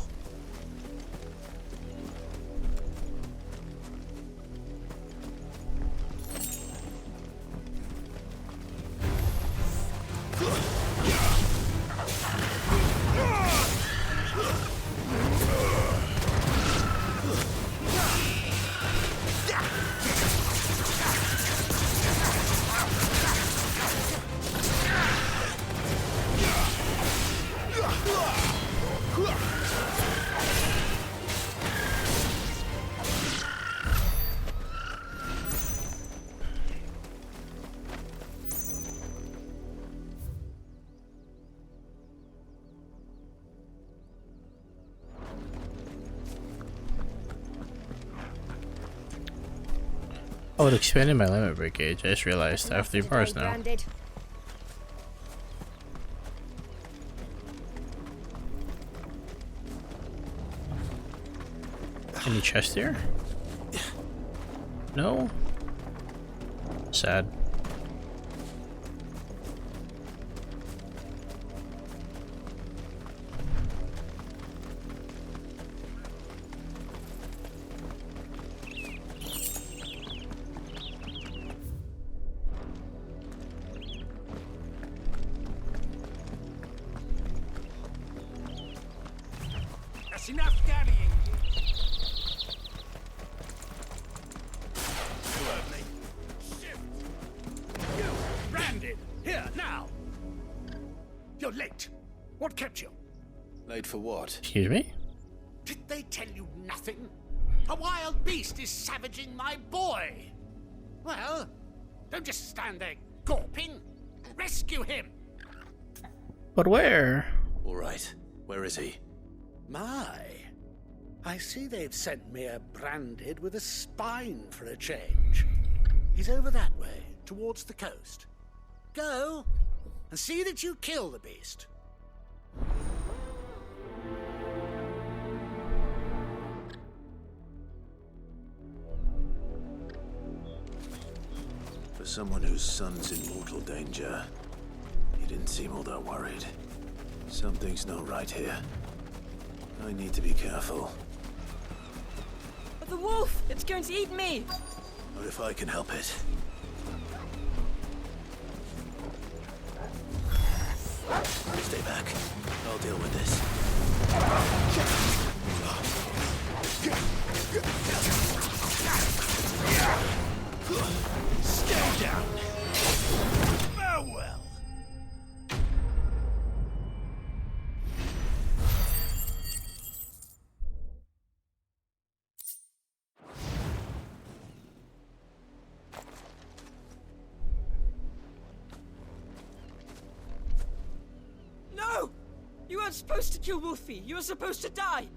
Oh, it expanded my limit break gauge. I just realized I have 3 bars now. Any chest here? No? Sad. That's enough dallying. You, branded! Here, now! You're late. What kept you? Late for what? Excuse me? Did they tell you nothing? A wild beast is savaging my boy! Well, don't just stand there gawping. Rescue him! But where? All right. Where is he? My, I see they've sent me a branded with a spine for a change. He's over that way, towards the coast. Go, and see that you kill the beast. For someone whose son's in mortal danger, he didn't seem all that worried. Something's not right here. I need to be careful. But the wolf! It's going to eat me! What if I can help it? Stay back. I'll deal with this. Stay down! Farewell! No! You weren't supposed to kill Wolfie. You were supposed to die.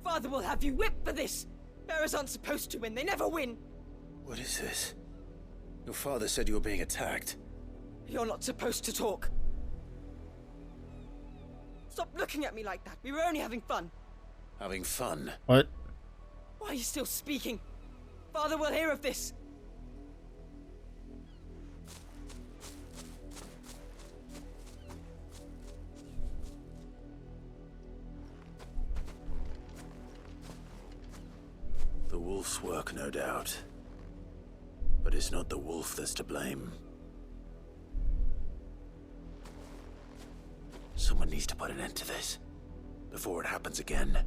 Father will have you whipped for this. Bearers aren't supposed to win. They never win. What is this? Your father said you were being attacked. You're not supposed to talk. Stop looking at me like that. We were only having fun. Having fun? What? Why are you still speaking? Father will hear of this. The wolf's work, no doubt. But it's not the wolf that's to blame. Someone needs to put an end to this, before it happens again.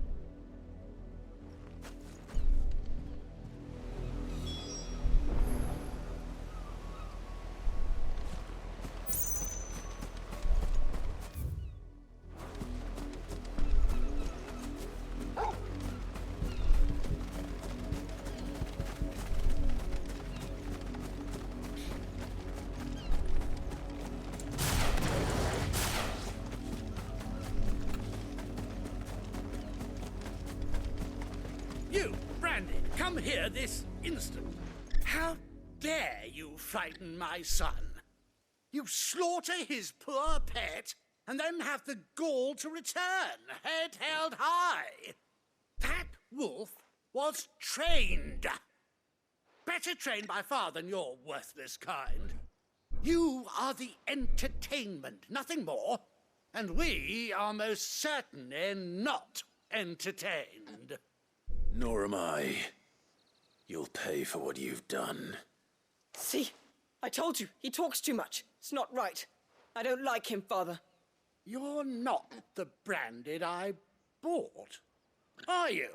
Come here this instant. How dare you frighten my son? You slaughter his poor pet, and then have the gall to return, head held high. That wolf was trained. Better trained by far than your worthless kind. You are the entertainment, nothing more. And we are most certainly not entertained. Nor am I. You'll pay for what you've done. See? I told you, he talks too much. It's not right. I don't like him, Father. You're not the Branded I bought, are you?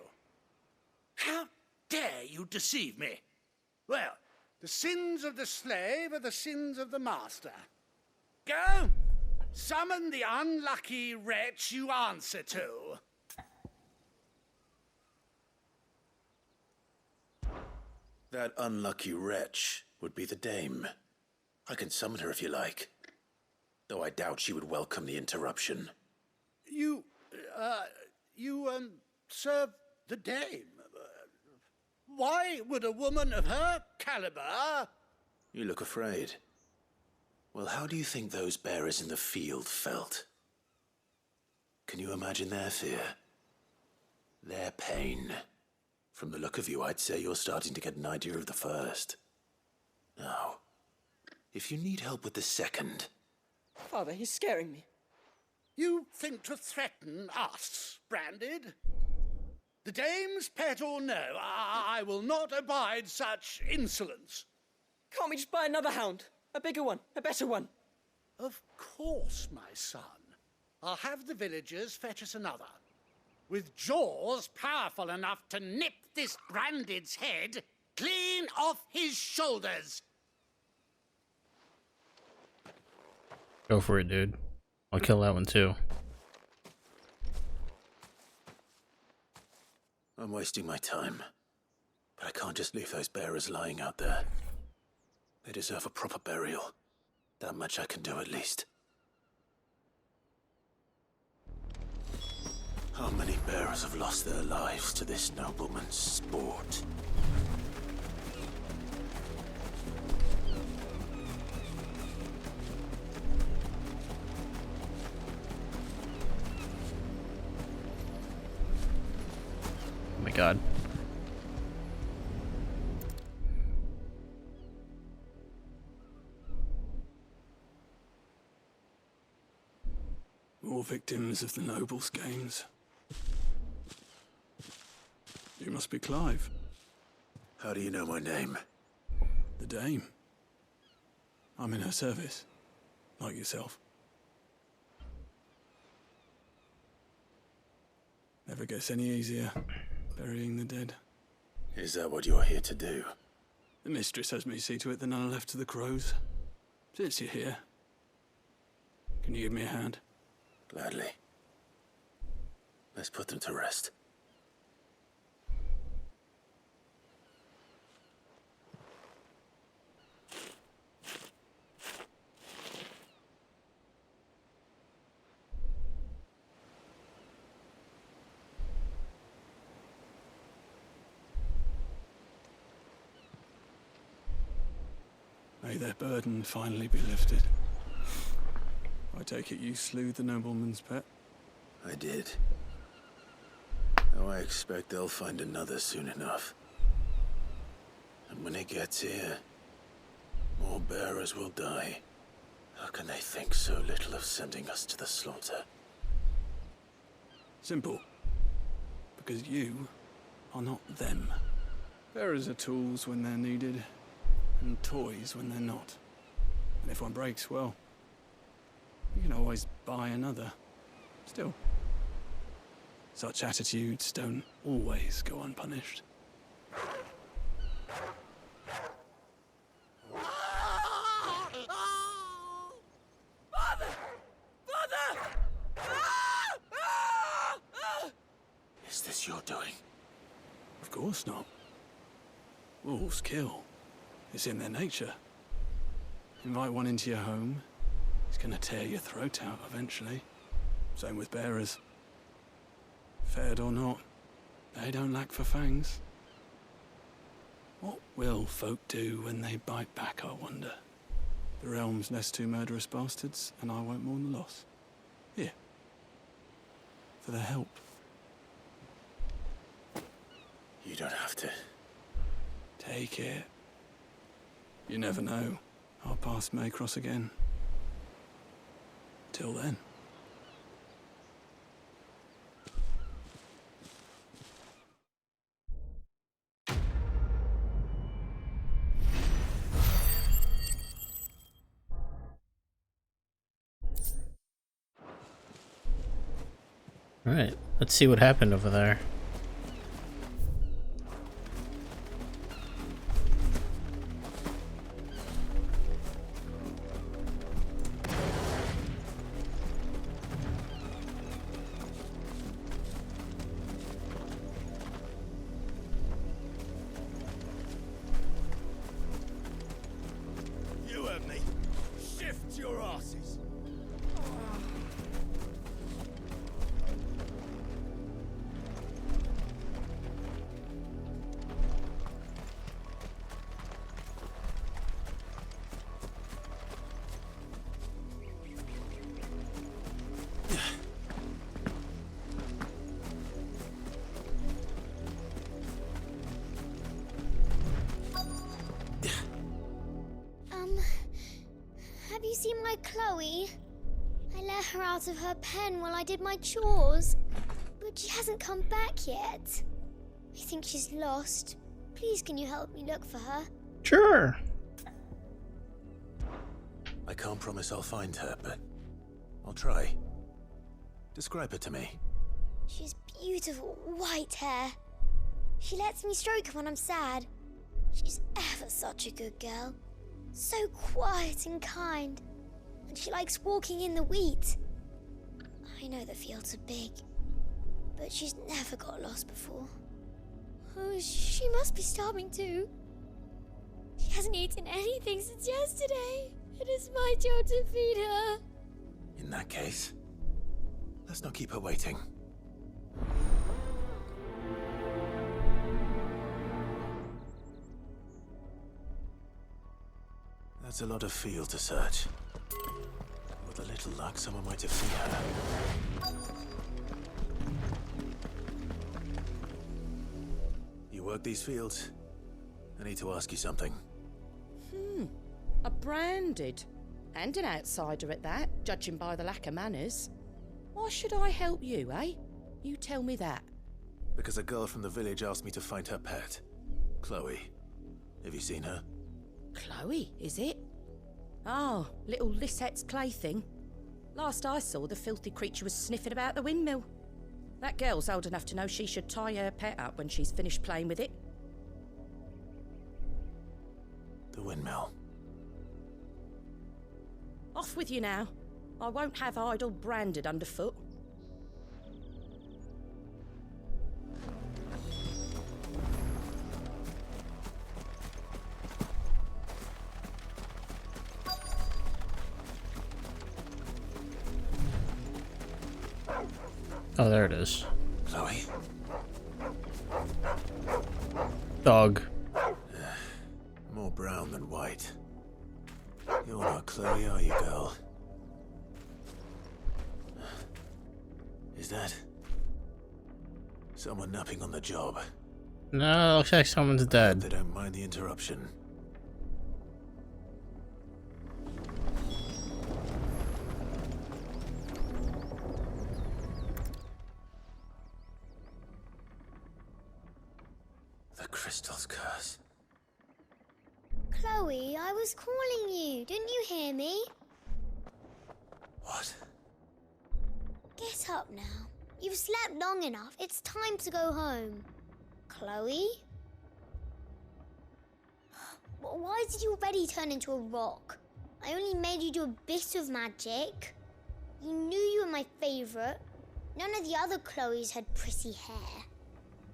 How dare you deceive me? Well, the sins of the slave are the sins of the master. Go! Summon the unlucky wretch you answer to. That unlucky wretch would be the dame. I can summon her if you like. Though I doubt she would welcome the interruption. You serve the dame. Why would a woman of her caliber... You look afraid. Well, how do you think those bearers in the field felt? Can you imagine their fear? Their pain? From the look of you, I'd say you're starting to get an idea of the first. Now, if you need help with the second... Father, he's scaring me. You think to threaten us, Branded? The dame's pet or no, I will not abide such insolence. Can't we just buy another hound? A bigger one, a better one. Of course, my son. I'll have the villagers fetch us another. With jaws powerful enough to nip this Branded's head clean off his shoulders. Go for it, dude. I'll kill that one too. I'm wasting my time. But I can't just leave those bearers lying out there. They deserve a proper burial. That much I can do at least. How many bearers have lost their lives to this nobleman's sport? Oh my god. All victims of the nobles' games. You must be Clive. How do you know my name? The Dame. I'm in her service, like yourself. Never gets any easier, burying the dead. Is that what you're here to do? The mistress has me see to it that none are left to the crows. Since you're here, can you give me a hand? Gladly. Let's put them to rest. May their burden finally be lifted. I take it you slew the nobleman's pet? I did. Now I expect they'll find another soon enough. And when it gets here, more bearers will die. How can they think so little of sending us to the slaughter? Simple. Because you are not them. Bearers are tools when they're needed, and toys when they're not. And if one breaks, well, you can always buy another. Still, such attitudes don't always go unpunished. Father! Father! Is this your doing? Of course not. Wolves kill. It's in their nature. Invite one into your home, he's gonna tear your throat out eventually. Same with bearers. Fed or not, they don't lack for fangs. What will folk do when they bite back, I wonder? The realm's less two murderous bastards, and I won't mourn the loss. Here. For their help. You don't have to. Take it. You never know. Our paths may cross again. Till then. Alright, let's see what happened over there. You heard me. Shift your asses. Have you seen my Chloe? I let her out of her pen while I did my chores, but she hasn't come back yet. I think she's lost. Please, can you help me look for her? Sure. I can't promise I'll find her, but I'll try. Describe her to me. She has beautiful white hair. She lets me stroke her when I'm sad. She's ever such a good girl. So quiet and kind. And she likes walking in the wheat. I know the fields are big, but she's never got lost before. Oh, she must be starving too. She hasn't eaten anything since yesterday. It is my job to feed her. In that case, let's not keep her waiting. That's a lot of field to search. With a little luck, someone might have seen her. You work these fields? I need to ask you something. A branded. And an outsider at that, judging by the lack of manners. Why should I help you, eh? You tell me that. Because a girl from the village asked me to find her pet, Chloe. Have you seen her? Chloe, is it? Oh, little Lisette's plaything. Last I saw, the filthy creature was sniffing about the windmill. That girl's old enough to know she should tie her pet up when she's finished playing with it. The windmill. Off with you now. I won't have idle branded underfoot. Oh, there it is. Chloe? Dog. More brown than white. You're not Chloe, are you, girl? Is that someone napping on the job? No, looks like someone's dead. They don't mind the interruption. The crystal's curse. Chloe, I was calling you. Didn't you hear me? What? Get up now. You've slept long enough. It's time to go home. Chloe? Why did you already turn into a rock? I only made you do a bit of magic. You knew you were my favorite. None of the other Chloes had pretty hair.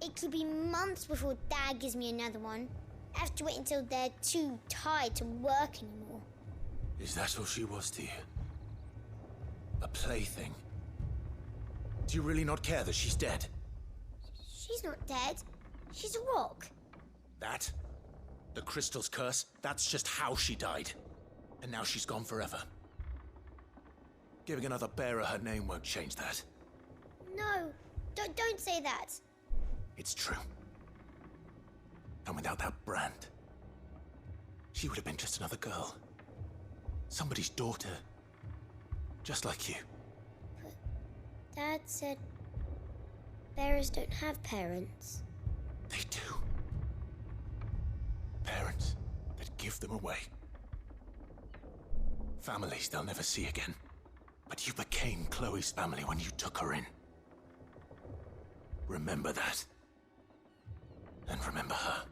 It could be months before Dad gives me another one. I have to wait until they're too tired to work anymore. Is that all she was to you? A plaything? Do you really not care that she's dead? She's not dead. She's a rock. That The crystal's curse, that's just how she died. And now she's gone forever. Giving another bearer her name won't change that. No, don't say that. It's true. And without that brand, she would have been just another girl. Somebody's daughter. Just like you. But Dad said bearers don't have parents. They do. Parents that give them away. Families they'll never see again. But you became Chloe's family when you took her in. Remember that. And remember her.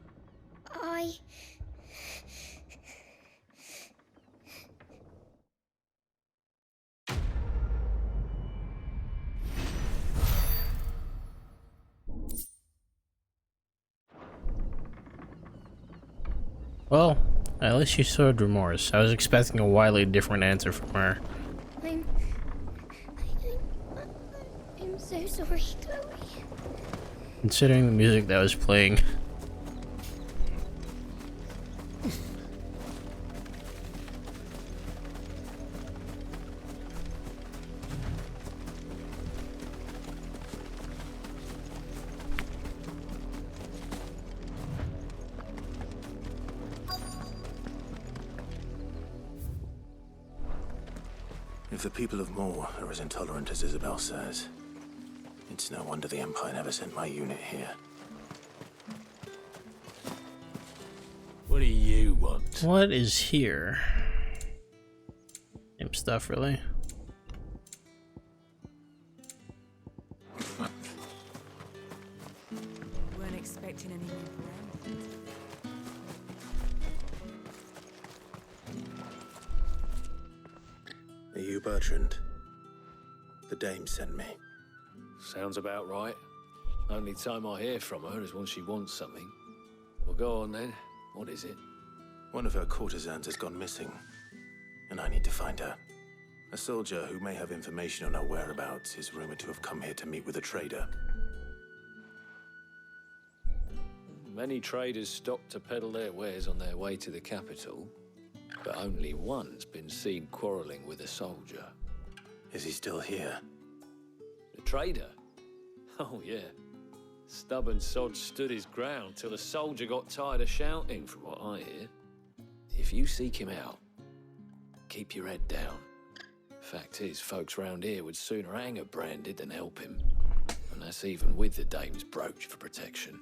Well, at least she showed remorse. I was expecting a wildly different answer from her. I'm so sorry, Chloe. Considering the music that was playing. If the people of Moor are as intolerant as Isabel says, it's no wonder the Empire never sent my unit here. What do you want? What is here? Same stuff, really. Weren't expecting any new brand. Are you Bertrand? The dame sent me. Sounds about right. Only time I hear from her is when she wants something. Well, go on then. What is it? One of her courtesans has gone missing, and I need to find her. A soldier who may have information on her whereabouts is rumored to have come here to meet with a trader. Many traders stop to peddle their wares on their way to the capital, but only one's been seen quarreling with a soldier. Is he still here? The trader? Oh, yeah. Stubborn sod stood his ground till the soldier got tired of shouting, from what I hear. If you seek him out, keep your head down. Fact is, folks round here would sooner hang a branded than help him. And that's even with the dame's brooch for protection.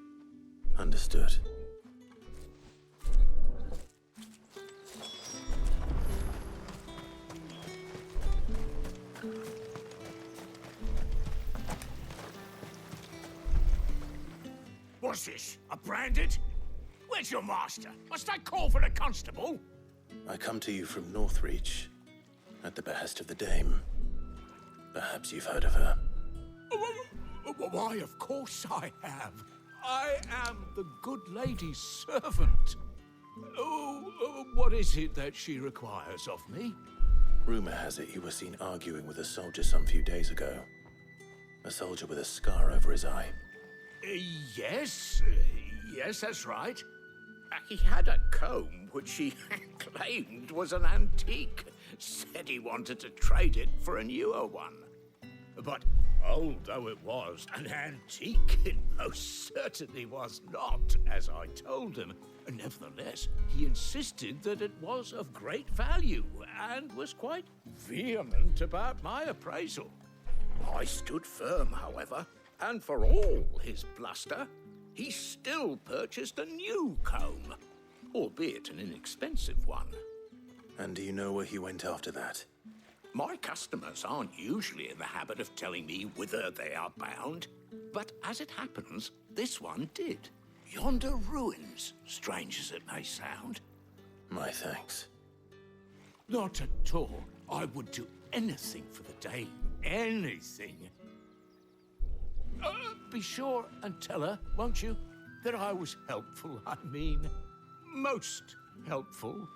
Understood. What's this? A branded? Where's your master? Must I call for the constable? I come to you from Northreach, at the behest of the dame. Perhaps you've heard of her. Why, of course I have. I am the good lady's servant. What is it that she requires of me? Rumor has it you were seen arguing with a soldier some few days ago. A soldier with a scar over his eye. Yes, that's right. He had a comb which he claimed was an antique. Said he wanted to trade it for a newer one. But old though it was, an antique it most certainly was not, as I told him. Nevertheless, he insisted that it was of great value and was quite vehement about my appraisal. I stood firm, however, and for all his bluster, he still purchased a new comb, albeit an inexpensive one. And do you know where he went after that? My customers aren't usually in the habit of telling me whither they are bound, but as it happens, this one did. Yonder ruins, strange as it may sound. My thanks. Not at all. I would do anything for the dame. Anything. Be sure and tell her, won't you, that I was helpful. I mean, most helpful.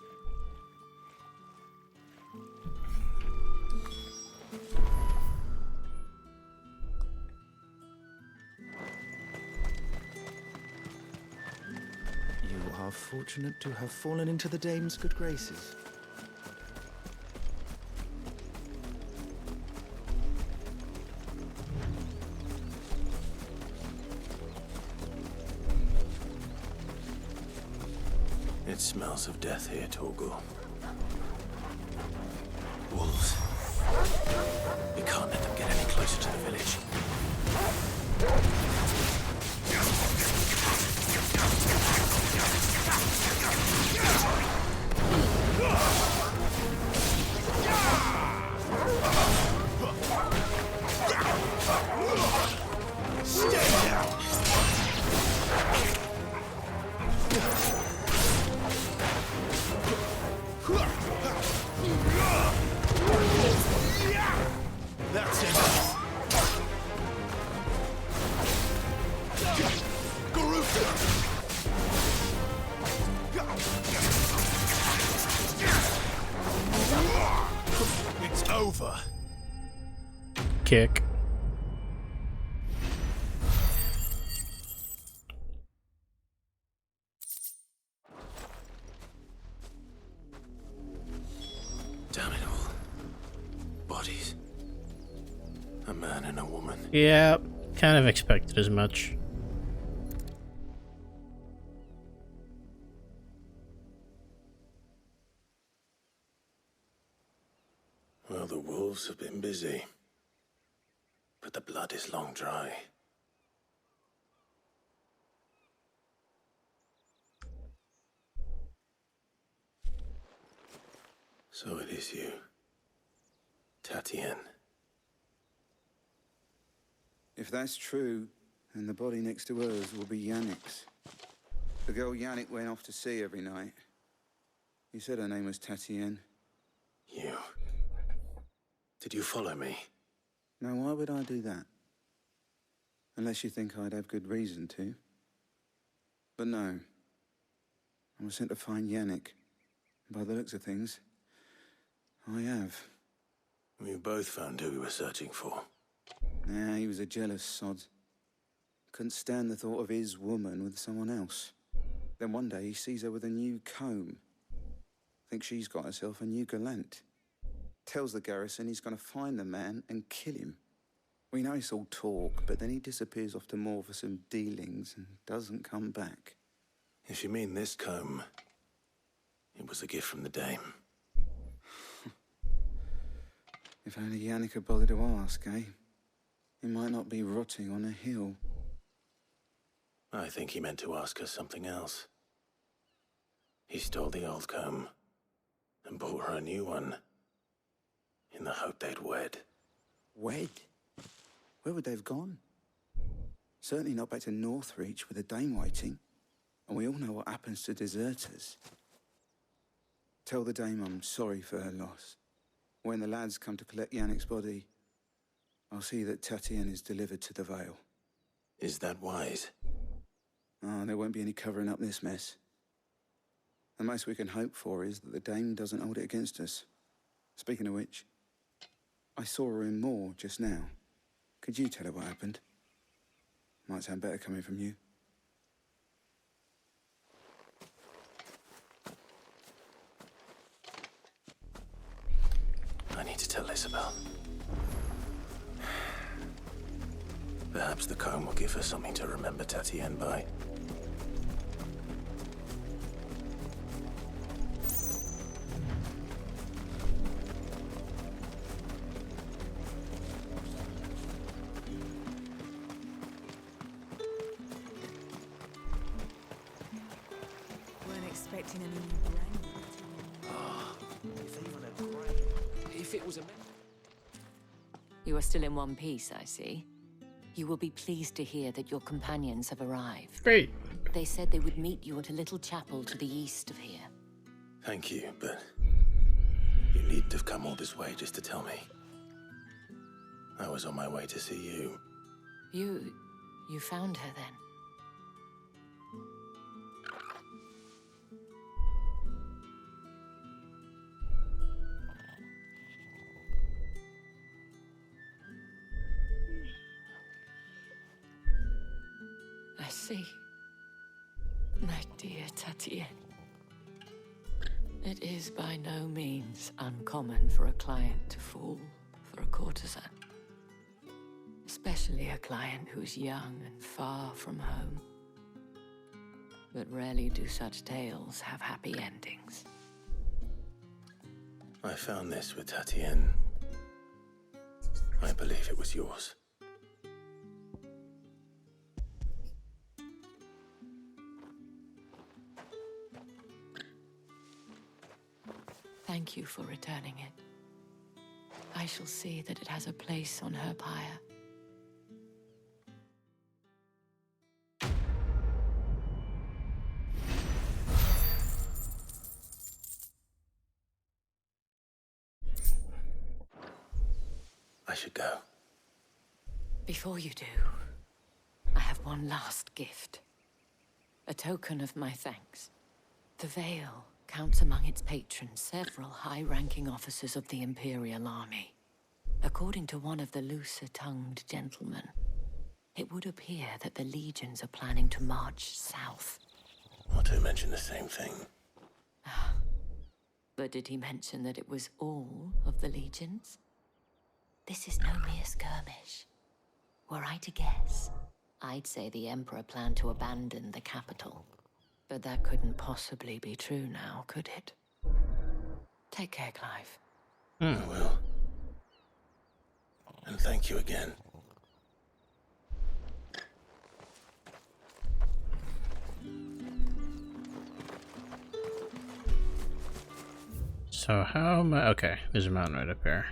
You have fortunate to have fallen into the dame's good graces. It smells of death here, Torgal. Wolves. We can't let them get any closer to the village. Stay down! That's it. It's over. Kick. Damn it all. Bodies. A man and a woman. Yeah, kind of expected as much. Well, the wolves have been busy. But the blood is long dry. So it is you, Tatienne. If that's true, then the body next to hers will be Yannick's. The girl Yannick went off to see every night. You said her name was Tatienne. You. Did you follow me? Now, why would I do that? Unless you think I'd have good reason to. But no. I was sent to find Yannick. By the looks of things, I have. We both found who we were searching for. Nah, he was a jealous sod. Couldn't stand the thought of his woman with someone else. Then one day he sees her with a new comb. Thinks she's got herself a new gallant. Tells the garrison he's going to find the man and kill him. We know it's all talk, but then he disappears off to Moor for some dealings and doesn't come back. If you mean this comb, it was a gift from the dame. If only Yannick had bothered to ask, eh? He might not be rotting on a hill. I think he meant to ask her something else. He stole the old comb and bought her a new one in the hope they'd wed. Wed? Where would they have gone? Certainly not back to Northreach with a dame waiting. And we all know what happens to deserters. Tell the dame I'm sorry for her loss. When the lads come to collect Yannick's body, I'll see that Tatienne is delivered to the Vale. Is that wise? Oh, there won't be any covering up this mess. The most we can hope for is that the dame doesn't hold it against us. Speaking of which, I saw her in Moor just now. Could you tell her what happened? Might sound better coming from you. I need to tell Isabel. Perhaps the comb will give her something to remember Tatienne by. Weren't expecting any new If it was a... You are still in one piece, I see. You will be pleased to hear that your companions have arrived. Great. They said they would meet you at a little chapel to the east of here. Thank you, but you needn't have come all this way just to tell me. I was on my way to see you. You found her then? I see. My dear Tatienne. It is by no means uncommon for a client to fall for a courtesan. Especially a client who's young and far from home. But rarely do such tales have happy endings. I found this with Tatienne. I believe it was yours. Thank you for returning it. I shall see that it has a place on her pyre. I should go. Before you do, I have one last gift. A token of my thanks. The Veil counts among its patrons several high-ranking officers of the Imperial Army. According to one of the looser-tongued gentlemen, it would appear that the legions are planning to march south. Otto mentioned the same thing. But did he mention that it was all of the legions? This is no mere skirmish. Were I to guess, I'd say the Emperor planned to abandon the capital. But that couldn't possibly be true now, could it? Take care, Clive. I will. And thank you again. So how am I? Okay, there's a mountain right up here.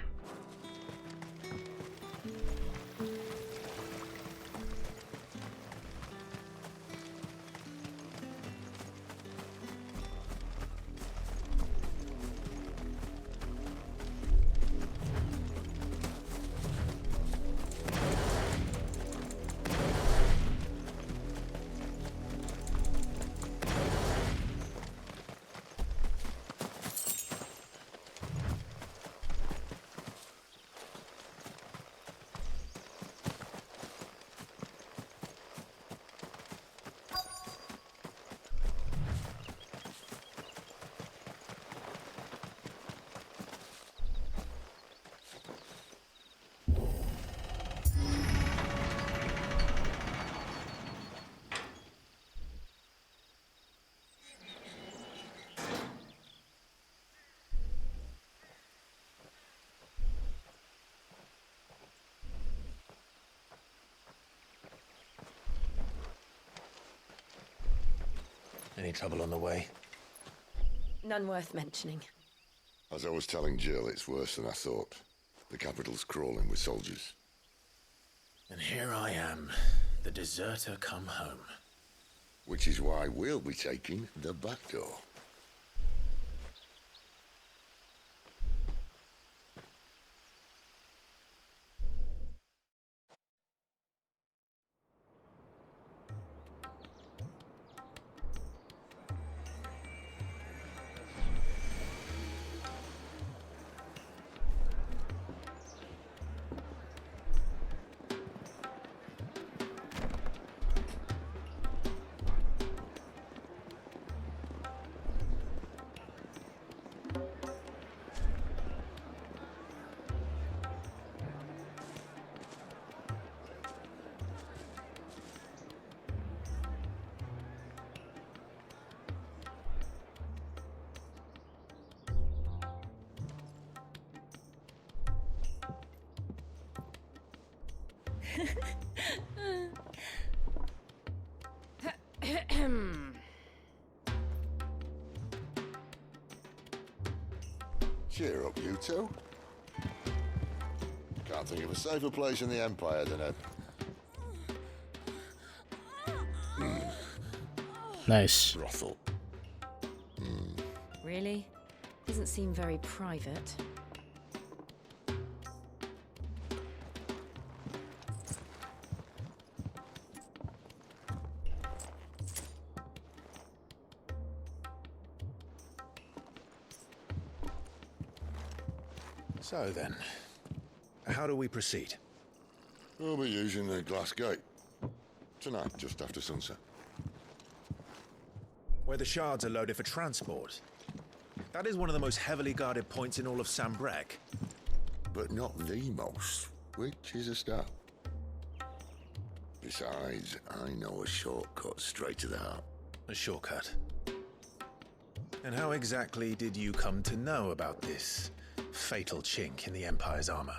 Any trouble on the way? None worth mentioning. As I was telling Jill, it's worse than I thought. The capital's crawling with soldiers. And here I am, the deserter come home. Which is why we'll be taking the back door. Cheer up, you two. Can't think of a safer place in the Empire than a... Nice. brothel. Really? Doesn't seem very private. So then, how do we proceed? We'll be using the glass gate. Tonight, just after sunset. where the shards are loaded for transport. That is one of the most heavily guarded points in all of Sambrek. But not the most, which is a start. Besides, I know a shortcut straight to the heart. A shortcut? And how exactly did you come to know about this fatal chink in the Empire's armor?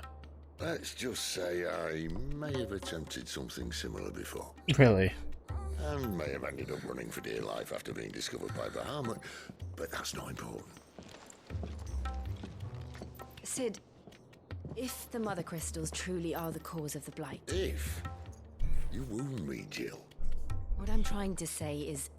Let's just say I may have attempted something similar before. Really? And may have ended up running for dear life after being discovered by Bahamut, but that's not important. Sid, if the Mother Crystals truly are the cause of the Blight... If? You wound me, Jill. What I'm trying to say is,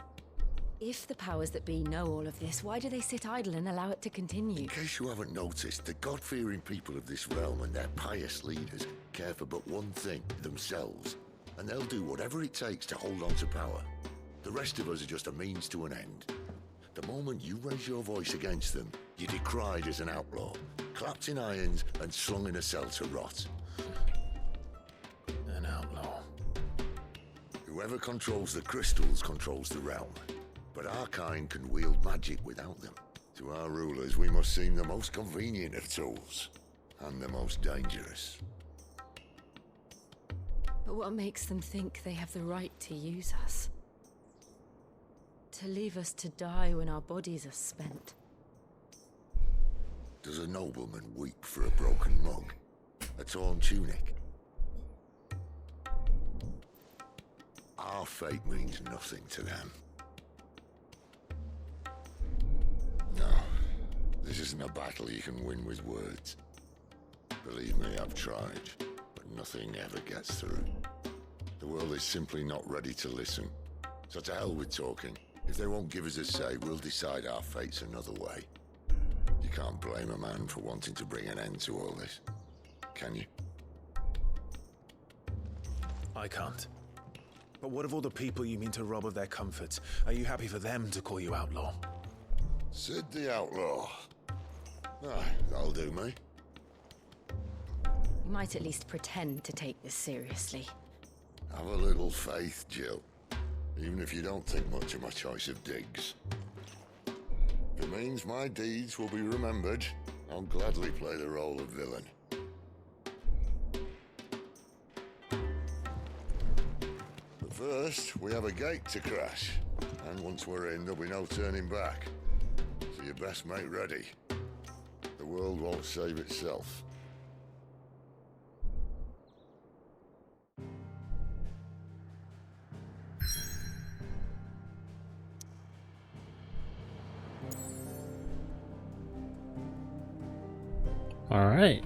if the powers that be know all of this, why do they sit idle and allow it to continue? In case you haven't noticed, the God-fearing people of this realm and their pious leaders care for but one thing, themselves. And they'll do whatever it takes to hold on to power. The rest of us are just a means to an end. The moment you raise your voice against them, you're decried as an outlaw, clapped in irons and slung in a cell to rot. An outlaw. Whoever controls the crystals controls the realm. But our kind can wield magic without them. To our rulers, we must seem the most convenient of tools, and the most dangerous. But what makes them think they have the right to use us? To leave us to die when our bodies are spent? Does a nobleman weep for a broken mug? A torn tunic? Our fate means nothing to them. No, this isn't a battle you can win with words. Believe me, I've tried, but nothing ever gets through. The world is simply not ready to listen. So to hell with talking. If they won't give us a say, we'll decide our fates another way. You can't blame a man for wanting to bring an end to all this, can you? I can't. But what of all the people you mean to rob of their comforts? Are you happy for them to call you outlaw? Sid the Outlaw. Ah, that'll do me. You might at least pretend to take this seriously. Have a little faith, Jill. Even if you don't think much of my choice of digs. If it means my deeds will be remembered, I'll gladly play the role of villain. But first, we have a gate to crash. And once we're in, there'll be no turning back. So you best make ready. The world won't save itself. Alright.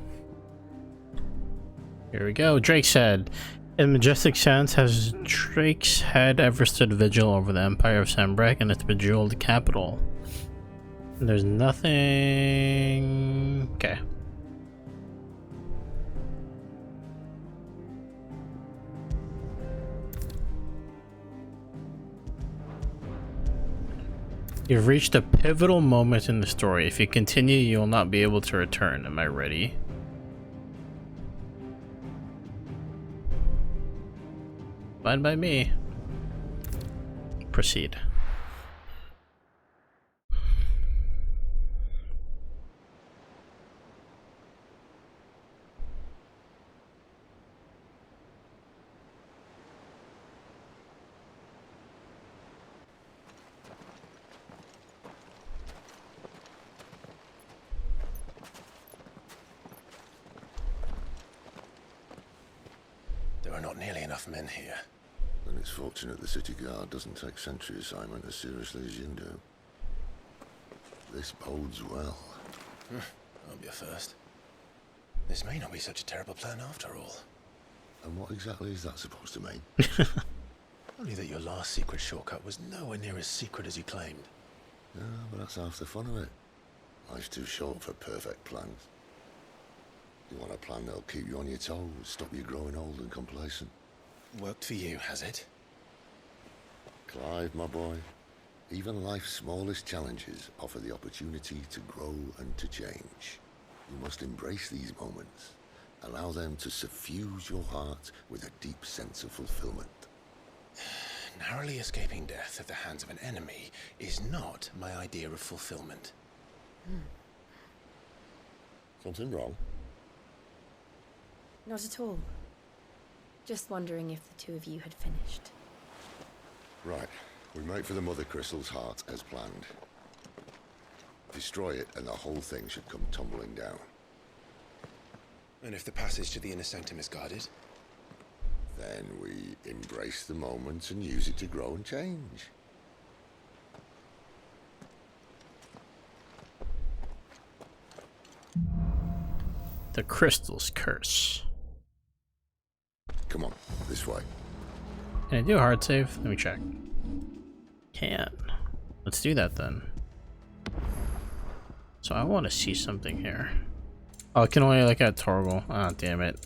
Here we go. Drake's Head. In majestic sense, has Drake's Head ever stood vigil over the Empire of Sambrek and its bejeweled capital? There's nothing... Okay. You've reached a pivotal moment in the story. If you continue, you will not be able to return. Am I ready? Fine by me. Proceed. There are not nearly enough men here. Then it's fortunate the city guard doesn't take sentry assignment as seriously as you do. This bodes well. I'll be a first. This may not be such a terrible plan after all. And what exactly is that supposed to mean? Only that your last secret shortcut was nowhere near as secret as you claimed. Yeah, but that's half the fun of it. Life's too short for perfect plans. You want a plan that'll keep you on your toes, stop you growing old and complacent. Worked for you, has it? Clive, my boy, even life's smallest challenges offer the opportunity to grow and to change. You must embrace these moments. Allow them to suffuse your heart with a deep sense of fulfillment. narrowly escaping death at the hands of an enemy is not my idea of fulfillment. Something wrong? Not at all. Just wondering if the two of you had finished. Right. We make for the Mother Crystal's heart as planned. Destroy it and the whole thing should come tumbling down. And if the passage to the inner sanctum is guarded? Then we embrace the moment and use it to grow and change. The crystal's curse. Come on, this way. Can I do a hard save? Let me check. Can. Let's do that then. So I want to see something here. Oh, I can only look at Torgal. Ah, oh, damn it.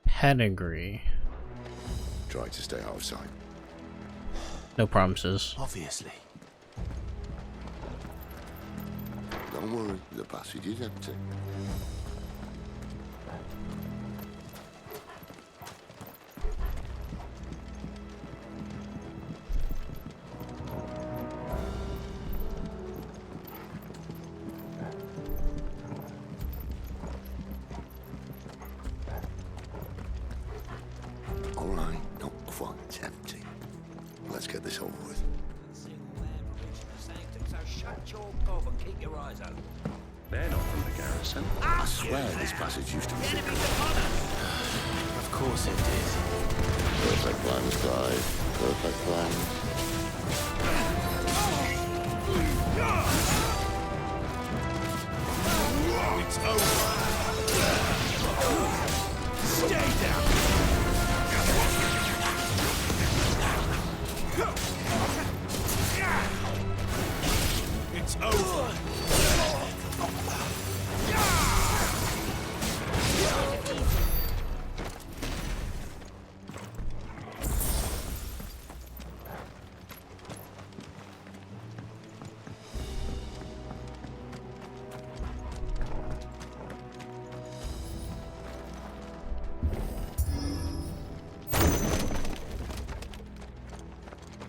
Pedigree. Try to stay out of sight. No promises. Obviously. Don't worry, the passage is empty. All right, not quite empty. Let's get this over with. So shut your gob and keep your eyes open. They're not from the garrison. I swear this passage used to be secret. Of course it did. Perfect plans, Clive. Perfect plans. It's over. Stay down. It's over.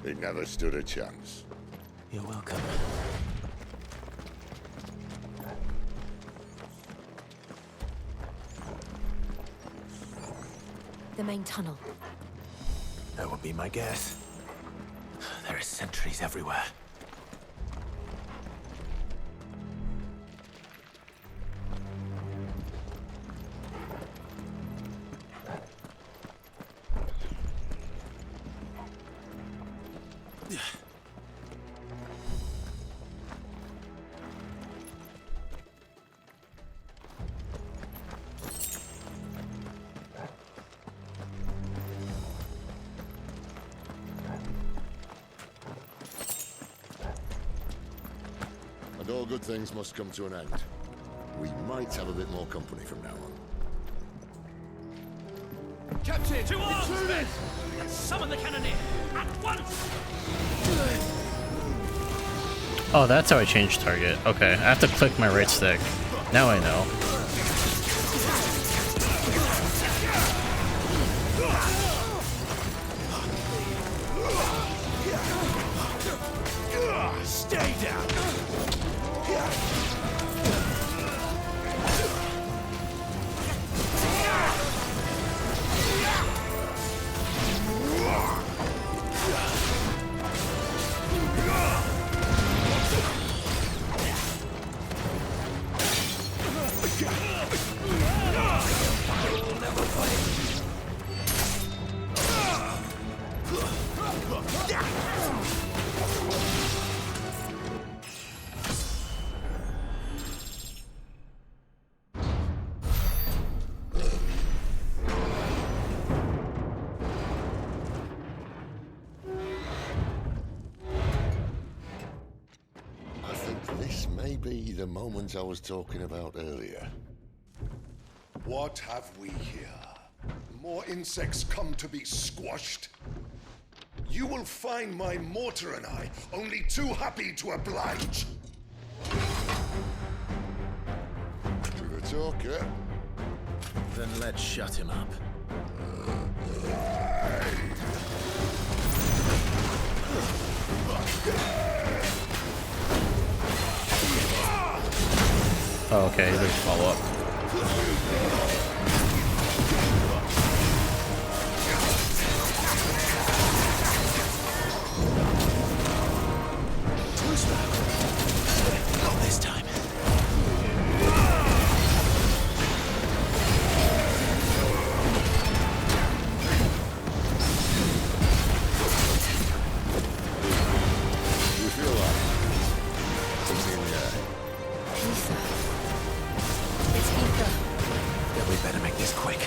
He never stood a chance. You're welcome. The main tunnel. That would be my guess. There are sentries everywhere. And all good things must come to an end. We might have a bit more company from now on. Captain! To arms, men! And summon the cannoneer! At once! Oh, that's how I change target. Okay, I have to click my right stick. Now I know. Stay down. This may be the moment I was talking about earlier. What have we here? More insects come to be squashed? You will find my mortar and I only too happy to oblige. To the talk, yeah? Then let's shut him up. Oh, okay, there's follow up. Not this time. You feel that? Something in there. It's Ether. Then we better make this quick.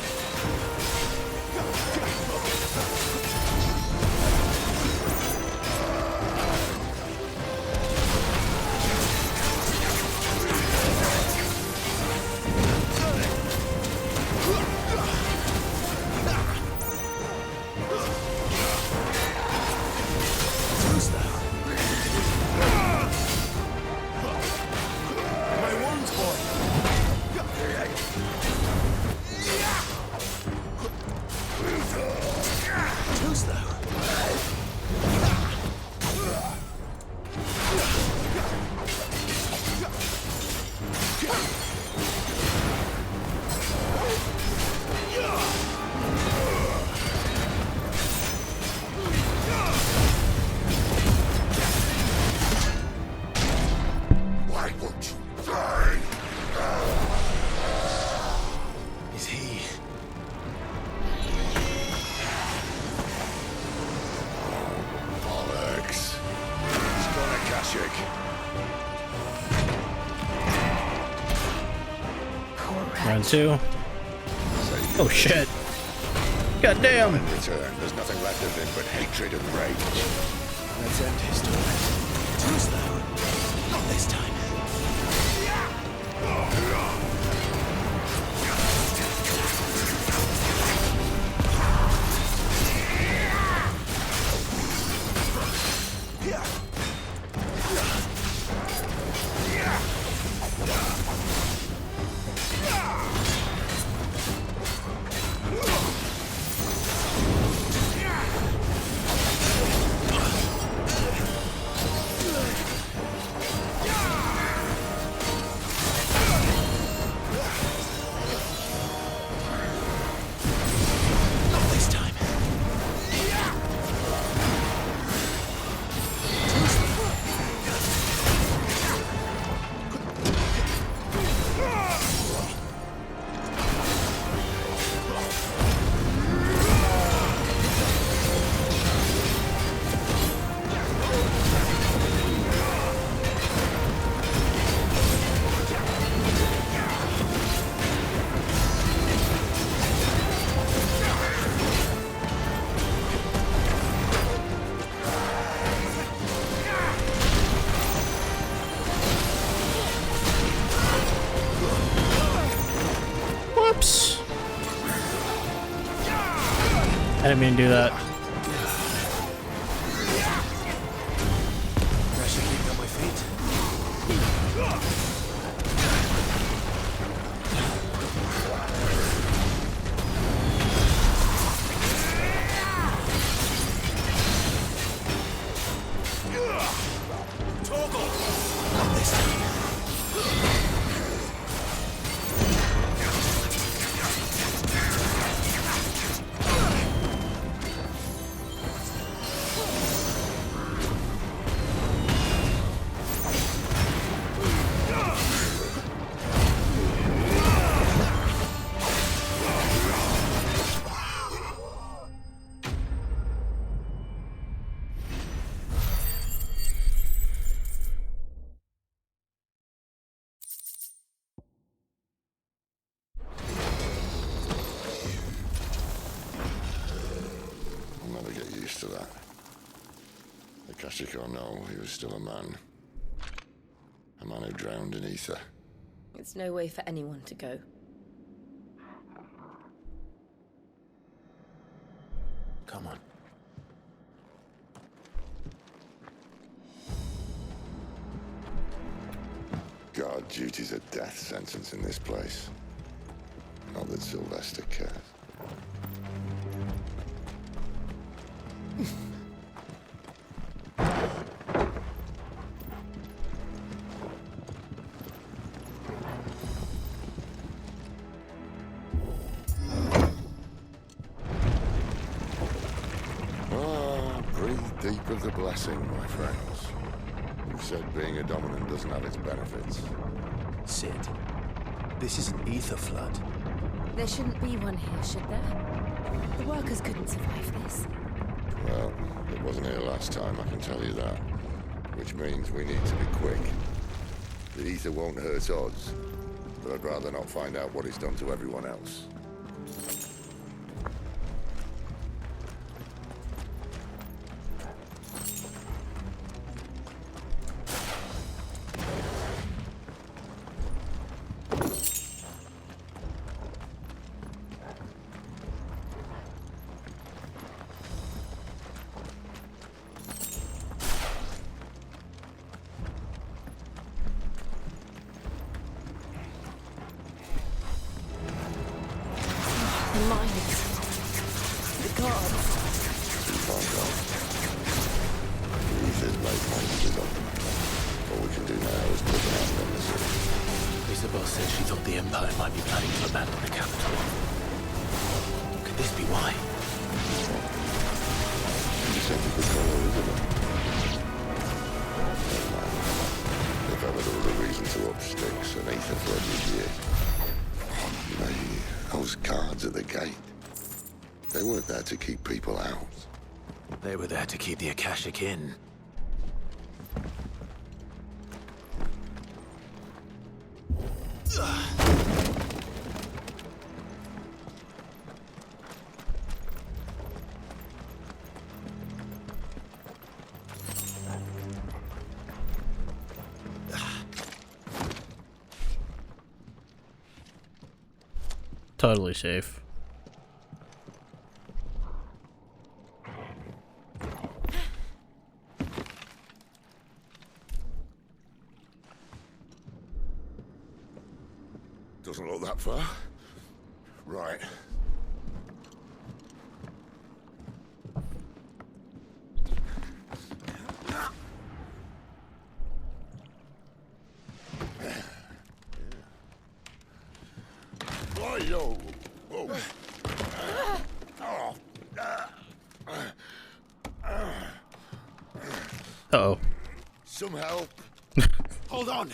Why won't you die? Is he? Bollocks. He's gonna Kashyyyk. Round 2. Oh shit. God damn. In return, there's nothing left of him but hatred and rage. Let's end his torment. Too slow. Not this time. Not this time. Whoops. I didn't mean to do that. Pressure keep on my feet. Toggle. Not this time. I'll never get used to that. Kashyyyk or no, he was still a man. A man who drowned in ether. It's no way for anyone to go. Come on. Guard duty's a death sentence in this place. Not that Sylvester cares. Breathe deep of the blessing, my friends. Who said being a dominant doesn't have its benefits? Sid, this is an ether flood. There shouldn't be one here, should there? The workers couldn't survive this. Well, it wasn't here last time, I can tell you that. Which means we need to be quick. The ether won't hurt us, but I'd rather not find out what it's done to everyone else. The mines. The guards. Too far gone. The ether's made monsters of them. All we can do now is put an end on the city. Isabel said she thought the Empire might be planning to abandon the capital. Could this be why? You said we could follow Isabel. Never mind. If ever there was a reason to up sticks, an ether flood was here. Maybe those guards at the gate. They weren't there to keep people out. They were there to keep the Akashic in. Totally safe. Doesn't look that far. Right. Yo. Whoa. Uh-oh. Some help. Hold on.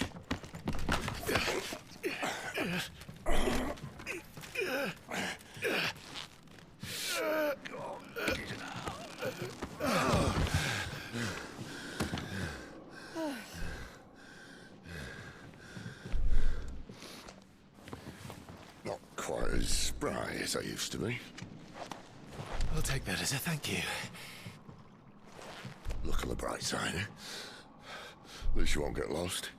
Not quite as spry as I used to be. I'll take that as a thank you. Look on the bright side. At least you won't get lost.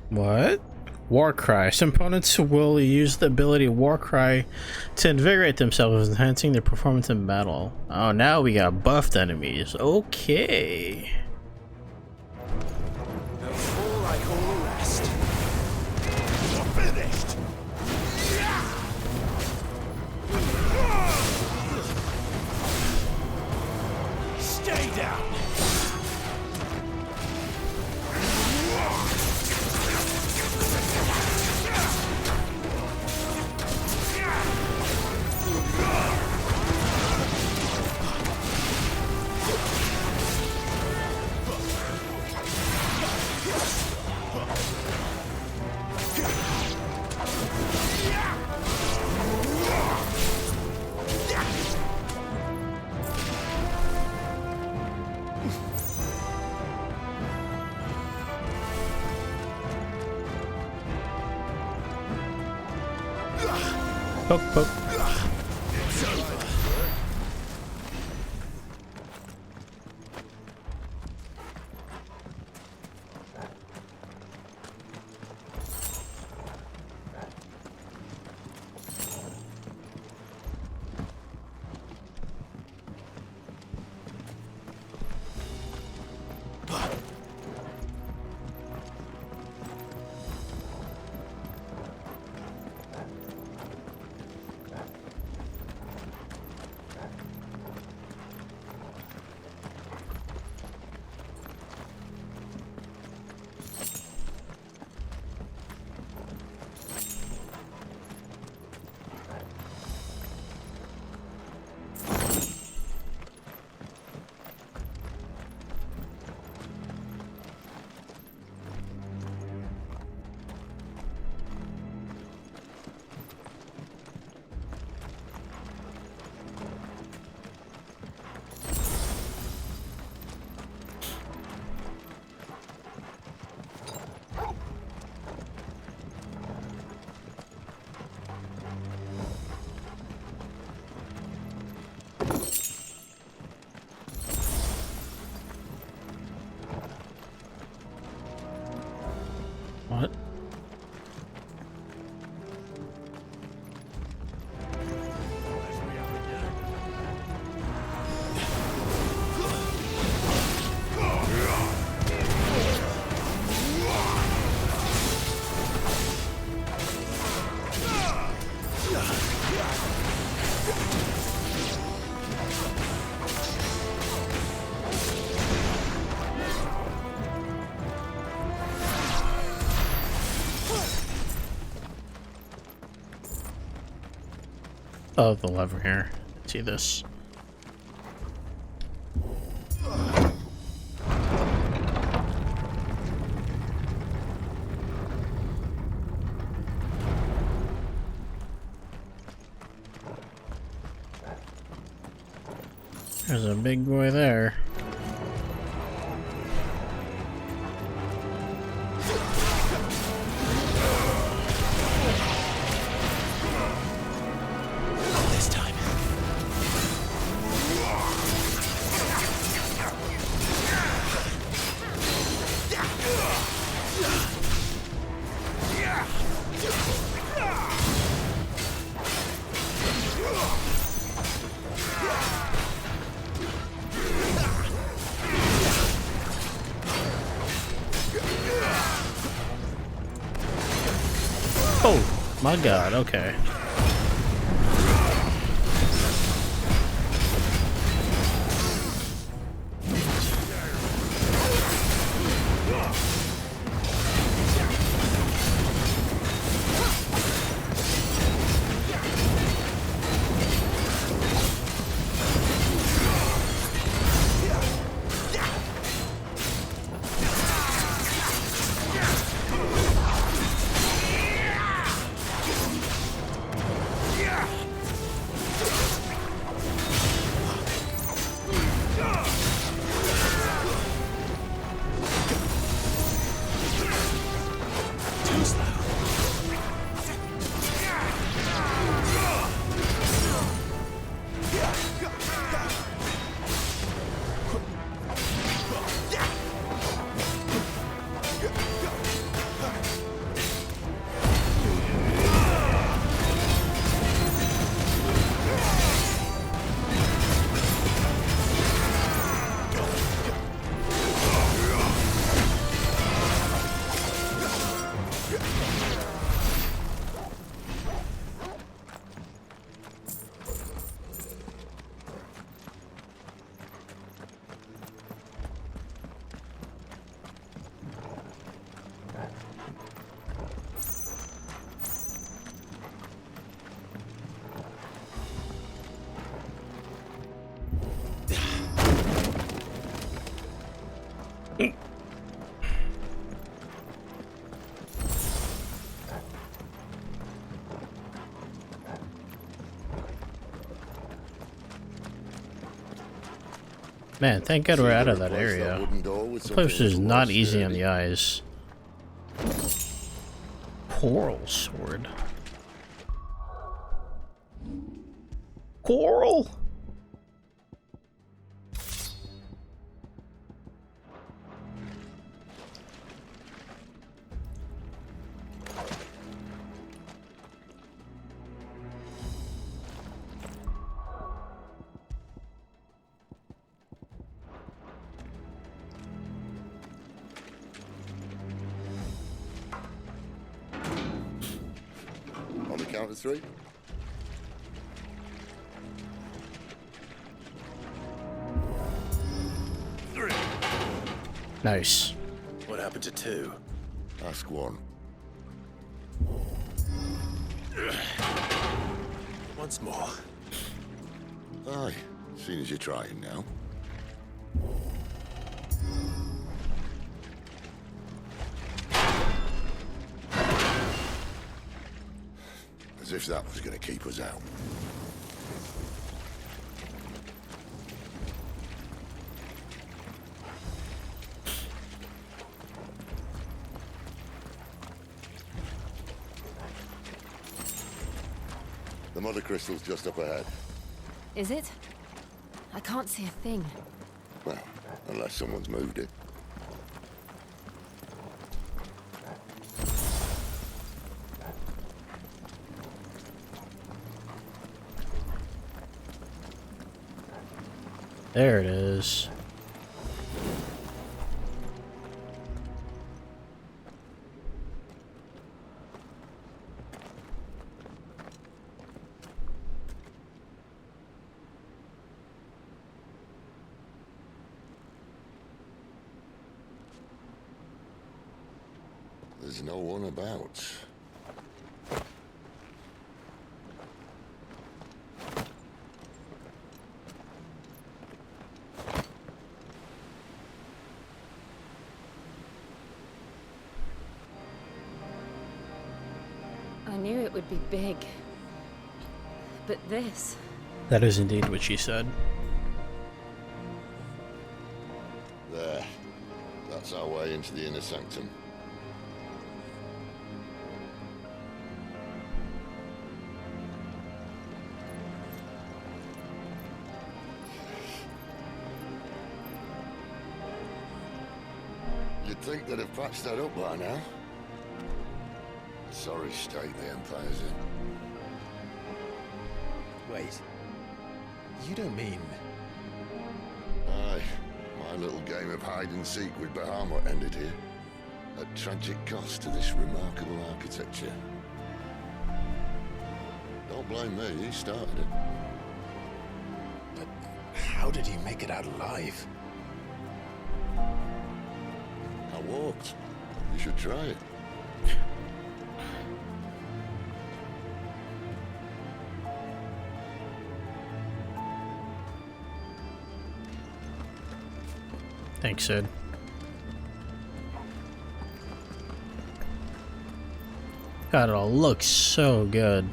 What? Warcry. Some opponents will use the ability Warcry to invigorate themselves, enhancing their performance in battle. Oh, now we got buffed enemies. Okay. Fall like all the rest. You're finished. Stay down. Poke, poke. It's over. Oh, the lever here. See this? There's a big boy there. This time. Oh my god, okay. Man, thank God we're out of that area. This place is not easy on the eyes. Coral sword. Coral? On the count of three. Nice. What happened to two? Ask one. Once more. Aye, seeing as you're trying now. As if that was going to keep us out. The mother crystal's just up ahead. Is it? I can't see a thing. Well, unless someone's moved it. There it is. There's no one about. knew it would be big. But this... That is indeed what she said. There. That's our way into the inner sanctum. You'd think they'd have patched that up by now. Sorry state the Empire's in. Wait. You don't mean... Aye. My little game of hide-and-seek with Bahamut ended here. At tragic cost to this remarkable architecture. Don't blame me, he started it. But how did he make it out alive? I walked. You should try it. Thanks, Sid. God, it all looks so good.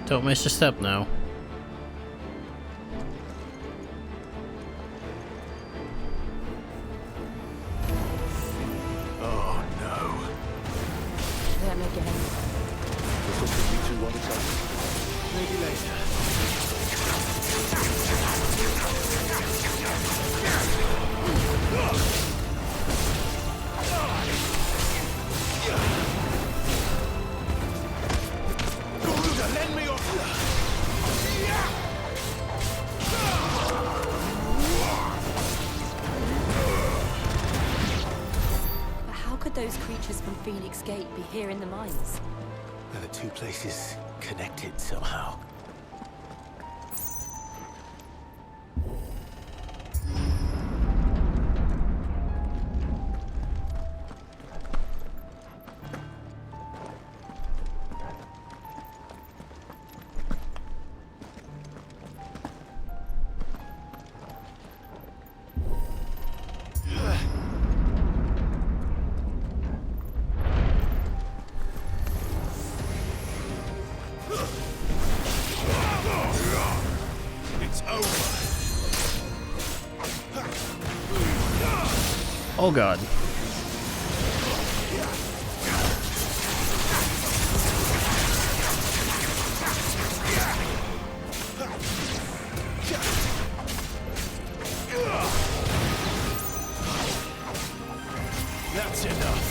Don't miss a step now. Oh no. Them again. This will be too one-sided. Maybe later. Lend me your... But how could those creatures from Phoenix Gate be here in the mines? Are the two places connected somehow? Oh god. That's enough.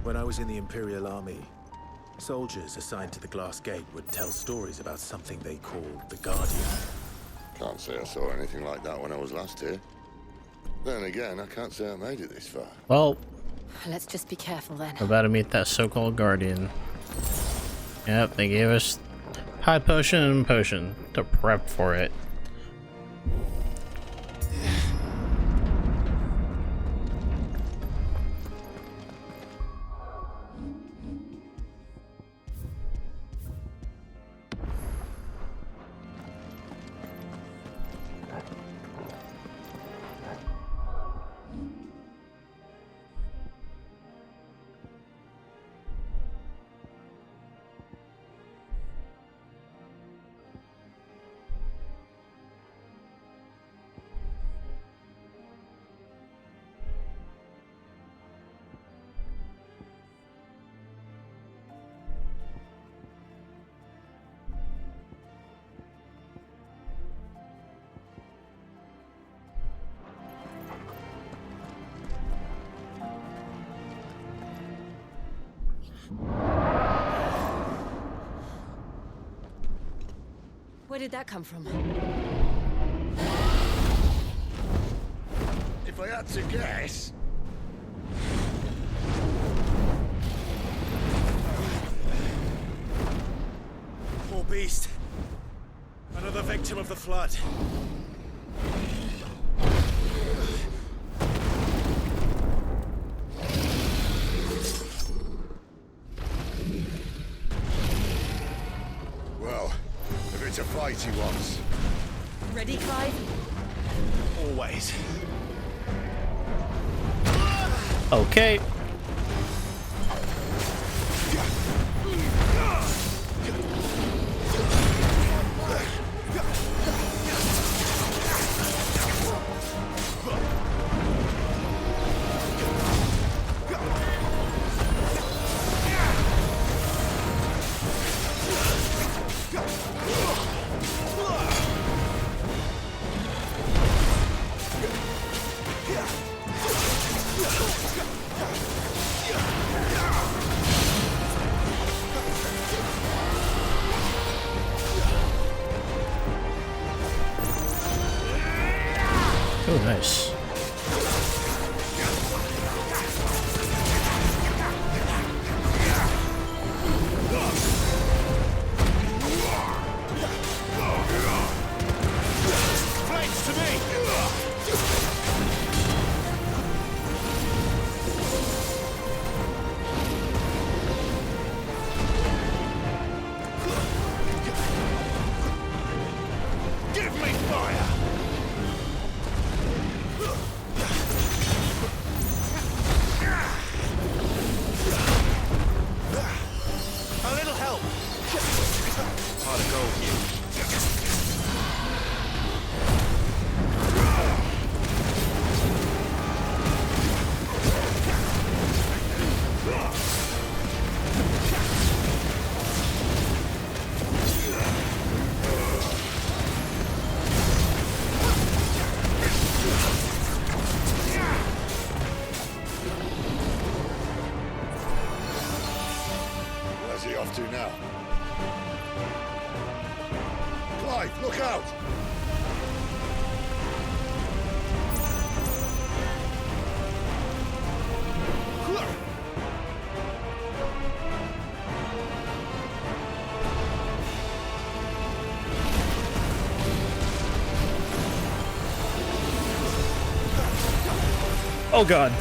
When I was in the Imperial Army, soldiers assigned to the Glass Gate would tell stories about something they called the Guardian. Can't say I saw anything like that when I was last here. Then again, I can't say I made it this far. Well, let's just be careful then. we're about to meet that so-called Guardian. Yep, they gave us high potion and potion to prep for it. Where did that come from? If I had to guess... Poor beast. Another victim of the flood. Well, if it's a fight he wants. Ready, Clive? Always. Okay. Oh, nice. Flames to me! Give me fire! A little help! Hard to go here. Where's he off to now? Clive, look out! Oh god.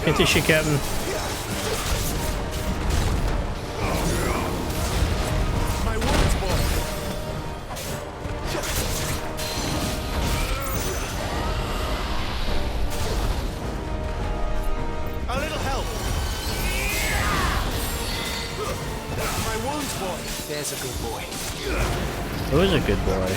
Get this shit, Captain. My wounds, boy. A little help. My wounds, boy. There's a good boy. Who is a good boy?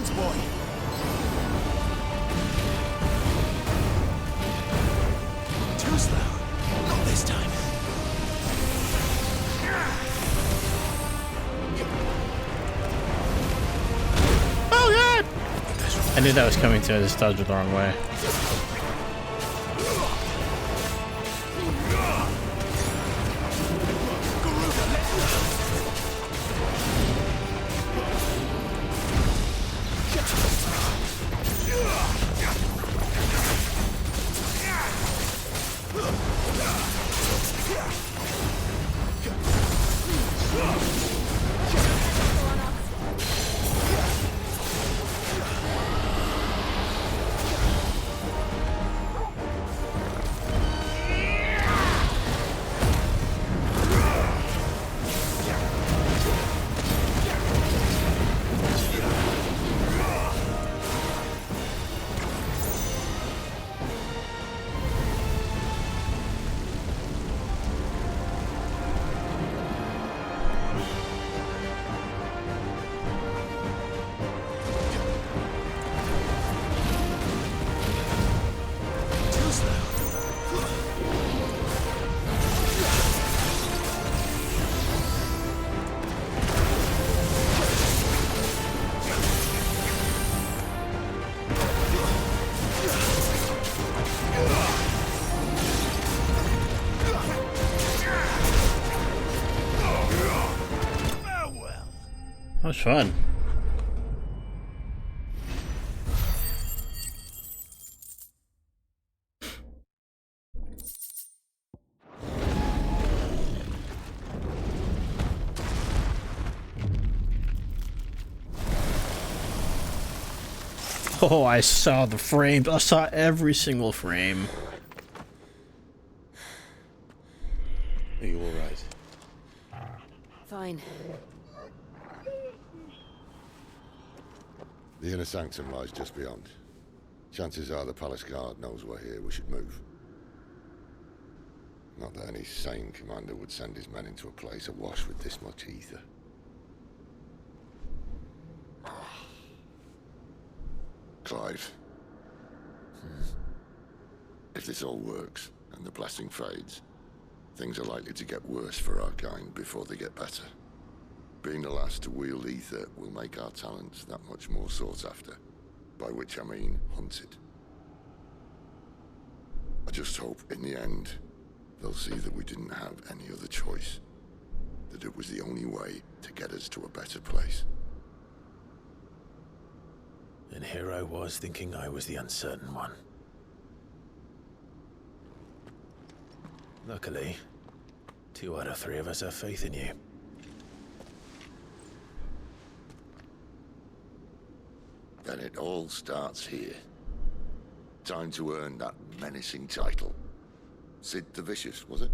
Distance, boy. Too slow. Not this time. Oh god! I knew that was coming to. I just dodged it the wrong way. That was fun. Oh, I saw the frames. I saw every single frame. Are you all right? Fine. The inner sanctum lies just beyond. Chances are the palace guard knows we're here. We should move. Not that any sane commander would send his men into a place awash with this much ether. Clive. If this all works, and the blessing fades, things are likely to get worse for our kind before they get better. Being the last to wield ether will make our talents that much more sought after, by which I mean hunted. I just hope, in the end, they'll see that we didn't have any other choice, that it was the only way to get us to a better place. And here I was thinking I was the uncertain one. Luckily, 2 out of 3 of us have faith in you. Then it all starts here. Time to earn that menacing title. Sid the Vicious, was it?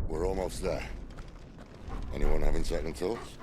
We're almost there. Anyone having second thoughts?